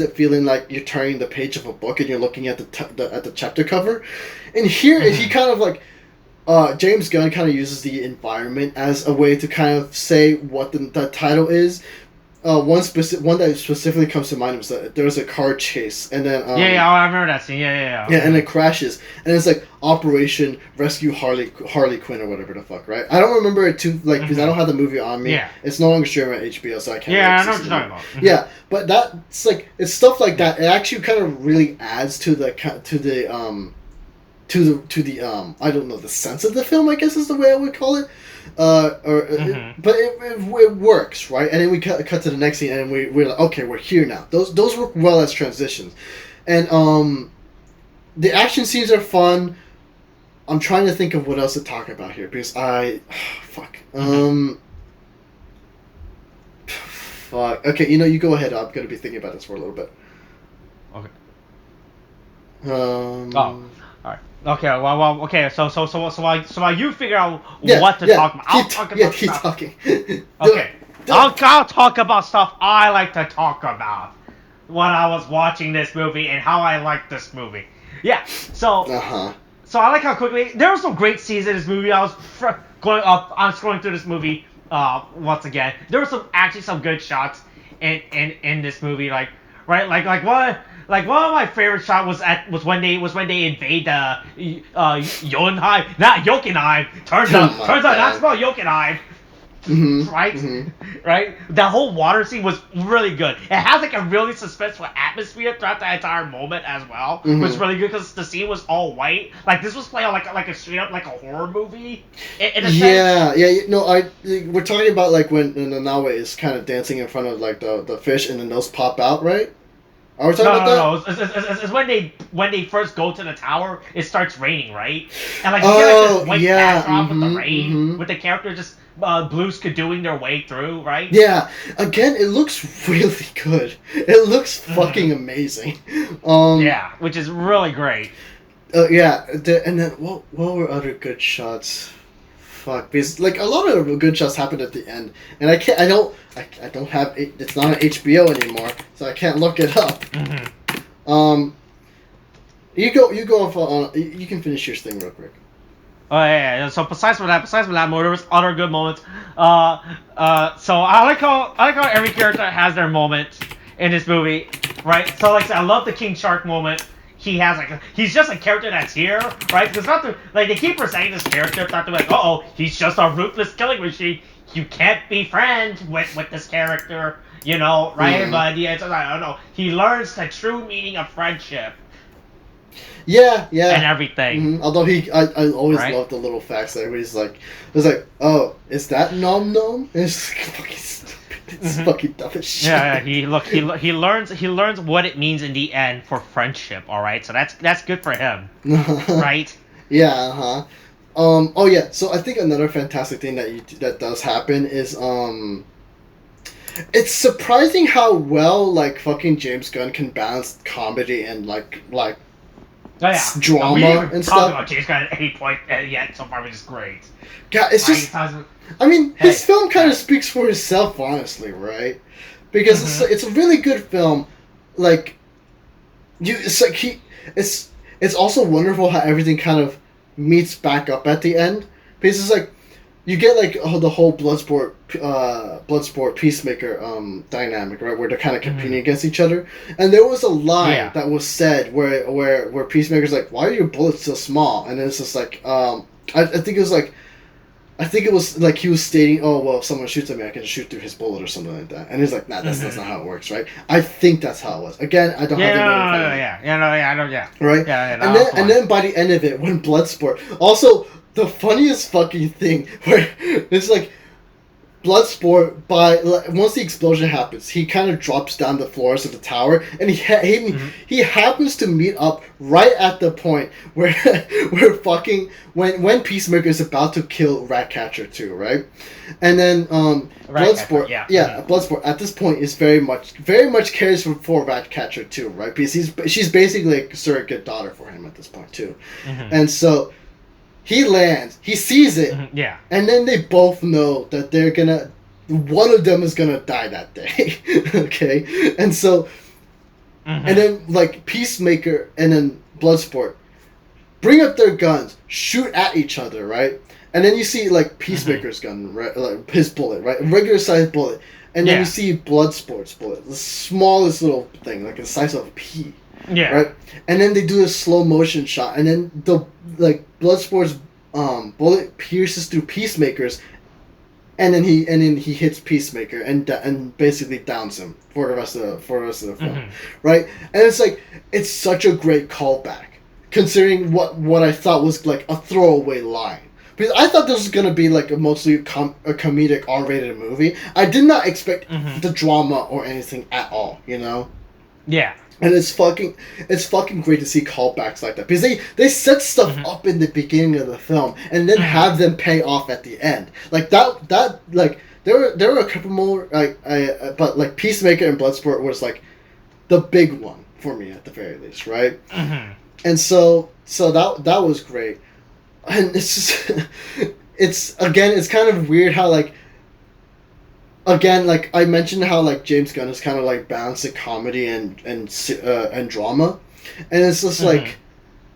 it feeling like you're turning the page of a book and you're looking at the chapter cover, and here he kind of like James Gunn kind of uses the environment as a way to kind of say what the title is. One that specifically comes to mind was that there was a car chase, and then I remember that scene. Yeah, and it crashes, and it's like Operation Rescue Harley Quinn or whatever the fuck, right? I don't remember it too, like because I don't have the movie on me. Yeah, it's no longer streaming on HBO, so I can't. Yeah, I know what you're talking about. Yeah, but that's like it's stuff like that. It actually kind of really adds to the I don't know, the sense of the film, I guess is the way I would call it. But it works, right? And then we cut to the next scene, and we're like, okay, we're here now. Those work well as transitions, and the action scenes are fun. I'm trying to think of what else to talk about here because fuck. Okay, you go ahead. I'm gonna be thinking about this for a little bit. Okay. All right. Okay. Well. Okay. So while you figure out what to talk about, I'll talk about keep stuff. talking. Okay. I'll talk about stuff I like to talk about when I was watching this movie and how I like this movie. Yeah. So. So I like how quickly there were some great scenes in this movie. I was I'm scrolling through this movie once again. There were some good shots in this movie. Like one of my favorite shots was when they invade Jotunheim, not Jotunheim. Turns out that's about Jotunheim. Right? That whole water scene was really good. It has like a really suspenseful atmosphere throughout the entire moment as well. It was really good because the scene was all white. Like this was playing out like a straight up like a horror movie. In a sense. No, we're talking about like when Nanaue is kind of dancing in front of like the fish and then those pop out, right? Are we talking about that? No. It's when they first go to the tower. It starts raining, right? And like you get like this white backdrop with the rain, with the character just blue skidooing their way through, right? Yeah. Again, it looks really good. It looks fucking amazing. Yeah, which is really great. And then what were other good shots? Fuck, because like a lot of good shots happened at the end, and I don't have it. It's not on HBO anymore, so I can't look it up. You go off on. You can finish your thing real quick. Oh yeah. So besides from that, there was other good moments. So I like how every character has their moment in this movie, right? So like I love the King Shark moment. He has he's just a character that's here, right? Because not to they keep presenting this character, not to be like, he's just a ruthless killing machine. You can't be friends with this character, right? But yeah, I don't know. He learns the true meaning of friendship. Yeah. And everything. Although I always loved the little facts that everybody's like, it was like, oh, is that Nom Nom? And it's like, fucking stupid. It's fucking dumb as shit. Yeah. He learns what it means in the end for friendship. All right, so that's good for him, right? Yeah. Oh yeah. So I think another fantastic thing that does happen is it's surprising how well like fucking James Gunn can balance comedy and like drama and stuff. About James Gunn at any point yet so far, which is great. God, it's just. I mean, his film kind of speaks for itself, honestly, right? Because it's a really good film. Like, it's also wonderful how everything kind of meets back up at the end. Because it's like you get like the whole Bloodsport Peacemaker dynamic, right? Where they're kind of competing against each other. And there was a line that was said where Peacemaker's like, "Why are your bullets so small?" And it's just like, I think it was like. I think it was like he was stating, oh, well, if someone shoots at me, I can shoot through his bullet or something like that. And he's like, nah, that's not how it works, right? I think that's how it was. Again, I don't have to I don't, Right? And then by the end of it, when Bloodsport... Also, the funniest fucking thing, where it's like, Bloodsport, once the explosion happens, he kind of drops down the floors of the tower, and he happens to meet up right at the point where when Peacemaker is about to kill Ratcatcher too, right? And then Bloodsport, Bloodsport at this point is very much cares for Ratcatcher too, right? Because she's basically like a surrogate daughter for him at this point too, and so. He lands, he sees it, and then they both know that one of them is gonna die that day, okay? And so, and then, like, Peacemaker and then Bloodsport bring up their guns, shoot at each other, right? And then you see, like, Peacemaker's gun, right? Like, his bullet, right? A regular-sized bullet. And then you see Bloodsport's bullet, the smallest little thing, like the size of a pea. Yeah. Right? And then they do a slow motion shot, and then Bloodsport's bullet pierces through Peacemaker's, and then he hits Peacemaker and basically downs him for the rest of the film. Right? And it's such a great callback, considering what I thought was like a throwaway line. Because I thought this was gonna be like a mostly comedic R-rated movie. I did not expect the drama or anything at all, you know? Yeah. And it's fucking great to see callbacks like that, because they set stuff up in the beginning of the film and then have them pay off at the end. Like that like there were a couple more but like Peacemaker and Bloodsport was like the big one for me at the very least, right? And so that was great. And it's just it's kind of weird how like again, like I mentioned how like James Gunn is kind of like balancing comedy and drama, and it's just like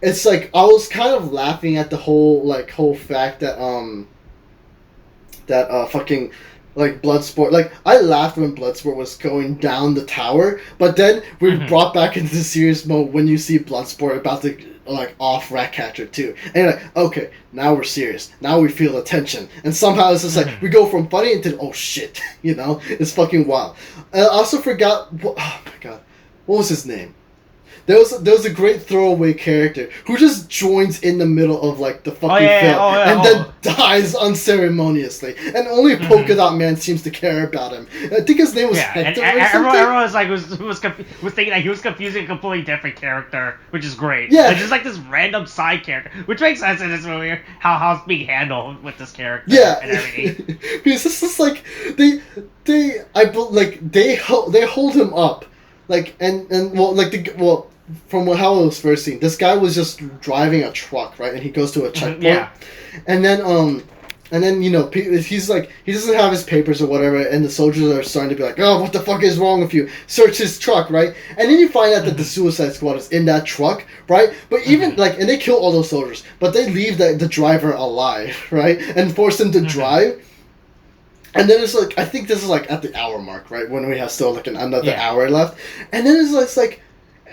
it's like I was kind of laughing at the whole fact that fucking like Bloodsport, like I laughed when Bloodsport was going down the tower, but then we're brought back into the serious mode when you see Bloodsport about to like off Ratcatcher too, and you're like, okay, now we're serious, now we feel the tension, and somehow it's just like we go from funny into oh shit, you know, it's fucking wild. I also forgot oh my god, what was his name? There was a great throwaway character who just joins in the middle of like the fucking film and then dies unceremoniously, and only Polka Dot Man seems to care about him. I think his name was Hector. And or something. everyone was like was thinking that he was confusing a completely different character, which is great. Yeah, like, just like this random side character, which makes sense in this movie how it's being handled with this character. And everything. Because this is like they hold him up, like and from how it was first seen, this guy was just driving a truck, right? And he goes to a checkpoint, and then you know he's like he doesn't have his papers or whatever, and the soldiers are starting to be like, oh, what the fuck is wrong with you? Search his truck, right? And then you find out that the Suicide Squad is in that truck, right? But even and they kill all those soldiers, but they leave the driver alive, right? And force him to drive. And then it's like I think this is like at the hour mark, right? When we have still like another hour left, and then it's like.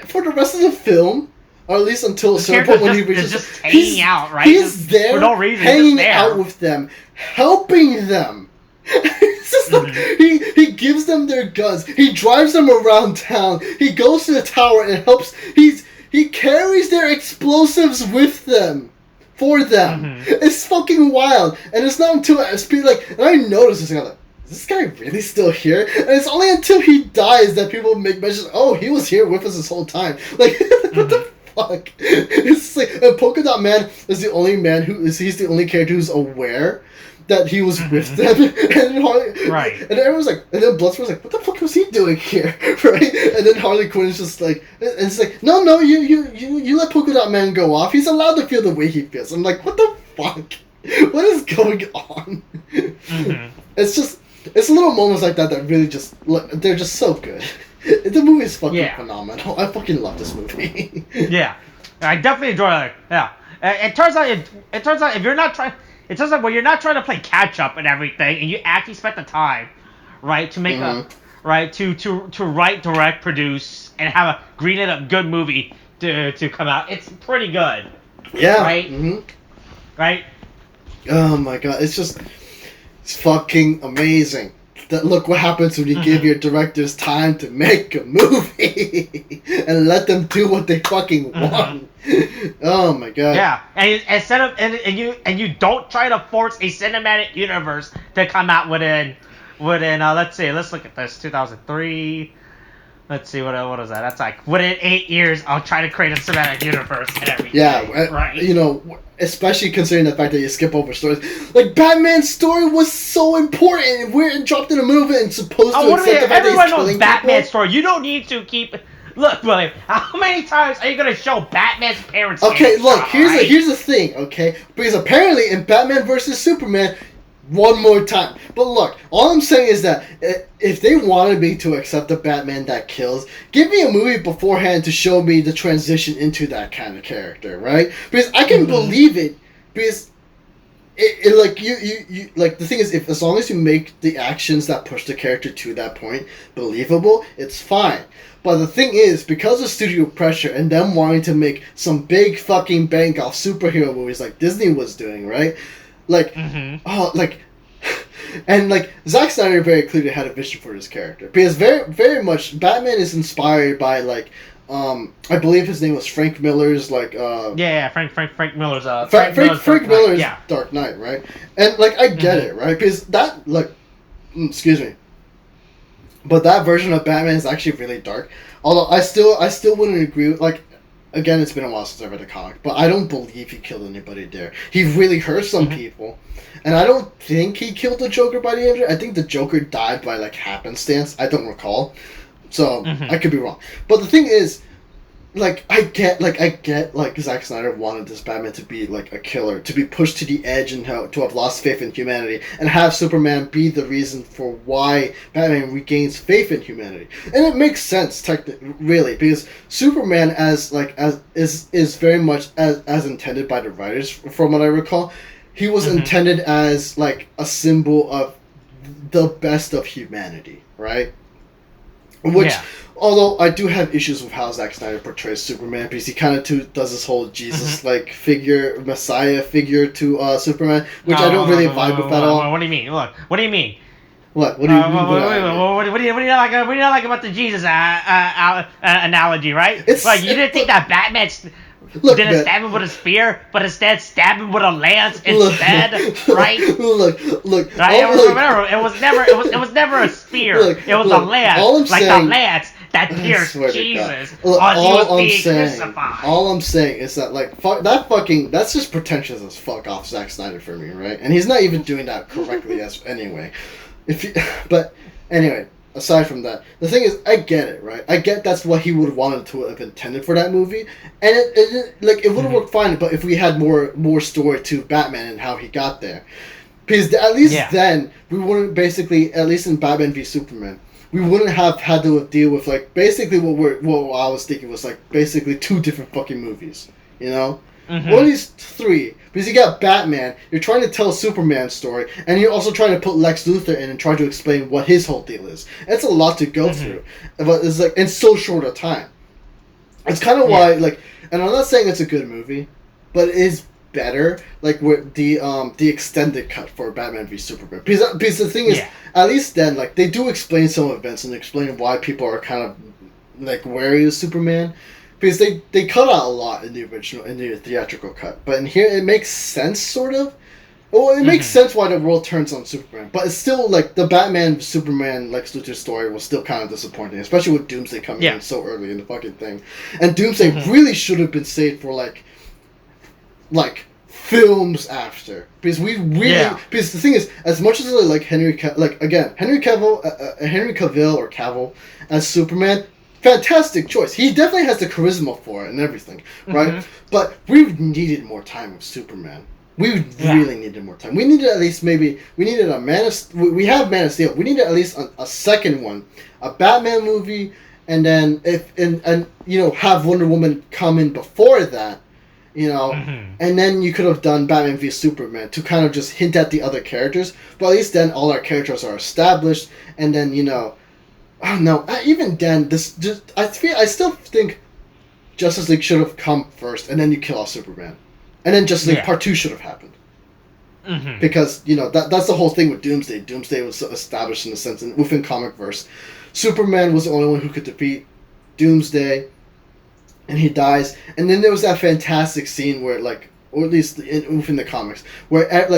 For the rest of the film, or at least until a certain point when he reaches, just hanging out, right? He's there for no reason, hanging out with them, helping them. It's just like, he gives them their guns. He drives them around town. He goes to the tower and helps. He carries their explosives with them. For them. It's fucking wild. And it's not until and I noticed this, like, is this guy really still here? And it's only until he dies that people make mention, oh, he was here with us this whole time. Like, what the fuck? It's like, and Polka Dot Man is the only he's the only character who's aware that he was with them. And everyone's like, and then Bloodsport's like, what the fuck was he doing here? Right? And then Harley Quinn's just like, and it's like, no, you let Polka Dot Man go off. He's allowed to feel the way he feels. I'm like, what the fuck? What is going on? It's just, it's little moments like that really just, they're just so good. The movie is fucking phenomenal. I fucking love this movie. I definitely enjoy it. Yeah. It turns out if you're not trying, it turns out when you're not trying to play catch up and everything, and you actually spent the time, right, to make to write, direct, produce, and have a greenlit up good movie to come out, it's pretty good. Yeah. Right. Right. Oh my god, it's fucking amazing. That look what happens when you give your directors time to make a movie and let them do what they fucking want. Oh my god. Yeah, and instead of and you don't try to force a cinematic universe to come out within let's look at this 2003. Let's see what is that? That's like within 8 years I'll try to create a cinematic universe and everything. Yeah, right. You know, especially considering the fact that you skip over stories. Like Batman's story was so important. We're dropped in the movie and supposed to accept the fact that he's everyone knows killing Batman's people. story. You don't need to keep. Look, William. How many times are you gonna show Batman's parents? Okay, look. Right? Here's the thing. Okay, because apparently in Batman vs Superman. One more time. But look, all I'm saying is that if they wanted me to accept a Batman that kills, give me a movie beforehand to show me the transition into that kind of character, right? Because I can believe it. Because it like you like the thing is, if as long as you make the actions that push the character to that point believable, it's fine. But the thing is, because of studio pressure and them wanting to make some big fucking bank off superhero movies like Disney was doing, right? Like, and like Zack Snyder very clearly had a vision for this character because very much Batman is inspired by like I believe his name was Frank Miller's like Frank Miller's Frank Miller's Dark Knight, right? And like I get it, right? Because that like excuse me, but that version of Batman is actually really dark. Although I still wouldn't agree with like. Again, it's been a while since I read the comic, but I don't believe he killed anybody there. He really hurt some people, and I don't think he killed the Joker by the end of it. I think the Joker died by like happenstance. I don't recall, so I could be wrong. But the thing is, like I get Zack Snyder wanted this Batman to be like a killer, to be pushed to the edge and to have lost faith in humanity, and have Superman be the reason for why Batman regains faith in humanity. And it makes sense, really, because Superman is very much as intended by the writers, from what I recall. He was intended as like a symbol of the best of humanity, right? Which, although I do have issues with how Zack Snyder portrays Superman, because he kind of does this whole Jesus-like figure, Messiah figure to Superman, which I don't really vibe with at all. What do you mean? Look, what do you mean? What do you mean? What do you not like about the Jesus analogy, right? Like you didn't think that Batman didn't stab him with a spear, but instead stabbed him with a lance instead, right? Look. Right? It was never a spear. It was a lance, like the lance that pierced Jesus as he was being crucified. All I'm saying is that like that's just pretentious as fuck off Zack Snyder for me, right? And he's not even doing that correctly anyway. But anyway. Aside from that, the thing is, I get it, right? I get that's what he would have wanted to have intended for that movie, and it would have worked fine. But if we had more story to Batman and how he got there, because at least then we wouldn't basically, at least in Batman v Superman, we wouldn't have had to deal with like basically what I was thinking was like basically two different fucking movies, you know? Well, at least three. Because you got Batman, you're trying to tell Superman's story, and you're also trying to put Lex Luthor in and try to explain what his whole deal is. It's a lot to go through, but it's like in so short a time. It's kind of why, like, and I'm not saying it's a good movie, but it is better, like with the extended cut for Batman v Superman. Because the thing is, at least then, like they do explain some events and explain why people are kind of like wary of Superman. Because they cut out a lot in the theatrical cut. But in here, it makes sense, sort of. Well, it makes sense why the world turns on Superman. But it's still, like, the Batman, Superman, Lex Luthor story was still kind of disappointing. Especially with Doomsday coming in so early in the fucking thing. And Doomsday really should have been saved for, like, films after. Because we really... Because the thing is, as much as I like Henry Cavill or Cavill as Superman... Fantastic choice. He definitely has the charisma for it and everything, right? But we needed more time with Superman. We really needed more time. We needed at least we needed a we have Man of Steel. We needed at least a second one, a Batman movie, and then have Wonder Woman come in before that, and then you could have done Batman v Superman to kind of just hint at the other characters. But at least then all our characters are established, and then oh no! Even then, I still think Justice League should have come first, and then you kill off Superman, and then Justice League Part 2 should have happened. Because, that's the whole thing with Doomsday. Doomsday was established in a sense within comic verse. Superman was the only one who could defeat Doomsday, and he dies. And then there was that fantastic scene where, or at least within the comics, where,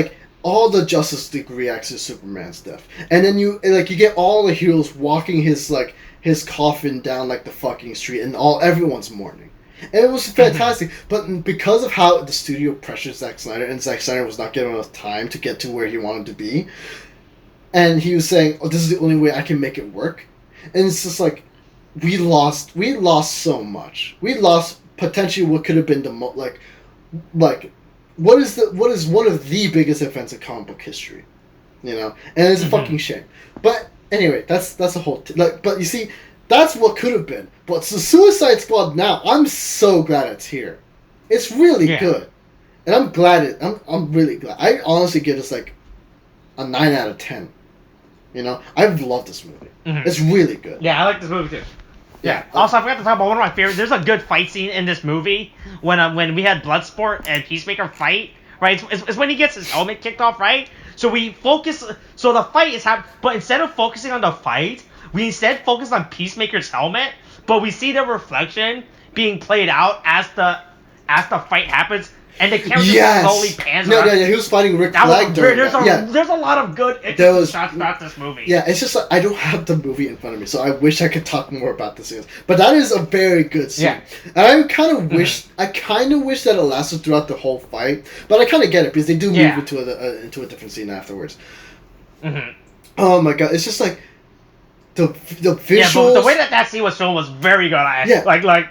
all the Justice League reacts to Superman's death. And then you get all the heroes walking his coffin down, the fucking street, and everyone's mourning. And it was fantastic, but because of how the studio pressured Zack Snyder, and Zack Snyder was not given enough time to get to where he wanted to be, and he was saying, this is the only way I can make it work, and it's just we lost so much. We lost potentially what could have been the what is one of the biggest events in comic book history, and it's a fucking shame. But anyway, that's a whole but you see. That's what could have been. But the Suicide Squad now, I'm so glad it's here. It's really good. And I'm glad I'm really glad. I honestly give this a 9 out of 10. I've loved this movie. It's really good. Yeah, I like this movie too. Yeah. Also, I forgot to talk about one of my favorites. There's a good fight scene in this movie when we had Bloodsport and Peacemaker fight. Right? It's when he gets his helmet kicked off, right? So we focus. So the fight is happening, but instead of focusing on the fight, we instead focus on Peacemaker's helmet, but we see the reflection being played out as the fight happens, and the camera just slowly pans around. Yeah, he was fighting Rick Flag during that. There's a lot of good shots about this movie. Yeah, it's just I don't have the movie in front of me, so I wish I could talk more about the scenes. But that is a very good scene. Yeah. And I kind of wish that it lasted throughout the whole fight, but I kind of get it because they do move into a different scene afterwards. Oh my god, it's just the visuals. Yeah, but the way that scene was filmed was very good. It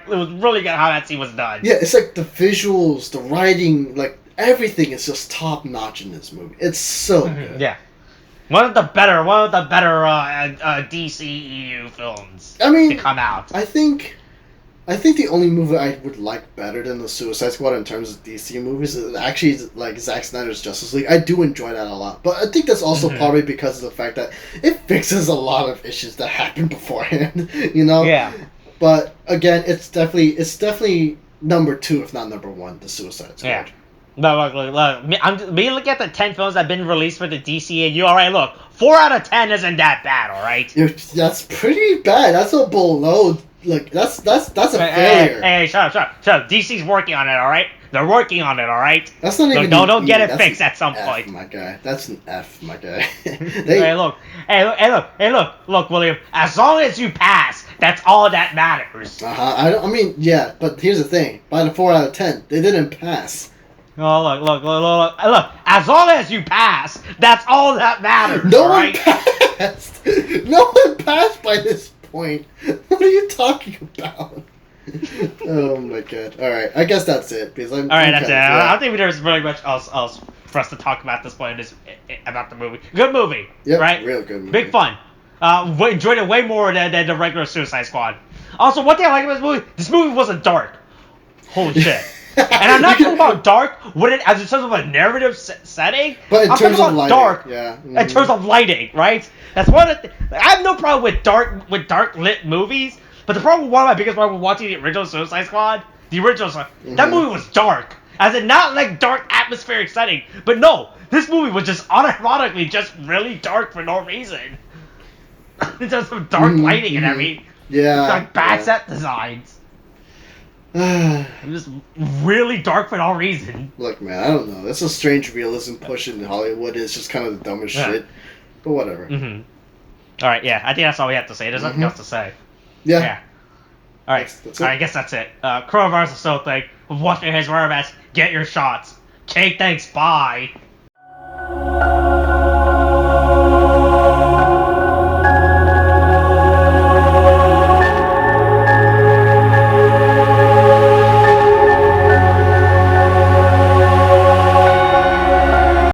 was really good how that scene was done. Yeah, it's the visuals, the writing, everything is just top notch in this movie. It's so good. Yeah, one of the better DCEU films. To come out. I think the only movie I would like better than the Suicide Squad in terms of DC movies is actually Zack Snyder's Justice League. I do enjoy that a lot, but I think that's also probably because of the fact that it fixes a lot of issues that happened beforehand. Yeah. But again, it's definitely number 2, if not number 1, the Suicide Squad. Yeah. No, look. Me looking at the 10 films that have been released for the DCAU. All right, look, 4 out of 10 isn't that bad. All right. That's pretty bad. That's a below. That's a failure. Hey, shut up. DC's working on it, alright? They're working on it, alright? That's not even... Don't get it fixed at some point. My guy. That's an F, my guy. Hey, look, William. As long as you pass, that's all that matters. Yeah, but here's the thing. By the 4 out of 10, they didn't pass. Oh, look. As long as you pass, that's all that matters, No one passed. No one passed by this point. What are you talking about? Oh my god. Alright, I guess that's it. That's it. I don't think there's really much else for us to talk about this point about the movie. Good movie. Yep, right? Real good movie. Big fun. Enjoyed it way more than the regular Suicide Squad. Also, one thing I like about this movie wasn't dark. Holy shit. And I'm not talking about dark as in terms of a narrative setting. But in terms of lighting, dark, yeah. In terms of lighting, right? That's one of I have no problem with dark lit movies, but the problem, one of my biggest problems with watching the original Suicide Squad, that movie was dark. As in, not dark atmospheric setting, but no, this movie was just unironically just really dark for no reason. In terms of dark lighting and everything. Yeah. Bad set designs. Just really dark for no reason. Look, man, I don't know. That's a strange realism push in Hollywood. It's just kind of the dumbest shit. But whatever. Alright, yeah. I think that's all we have to say. There's nothing else to say. Yeah. Alright. That's I guess that's it. Coronavirus is still a thing. Wash your hands, wear a mask, get your shots. Okay, thanks, bye.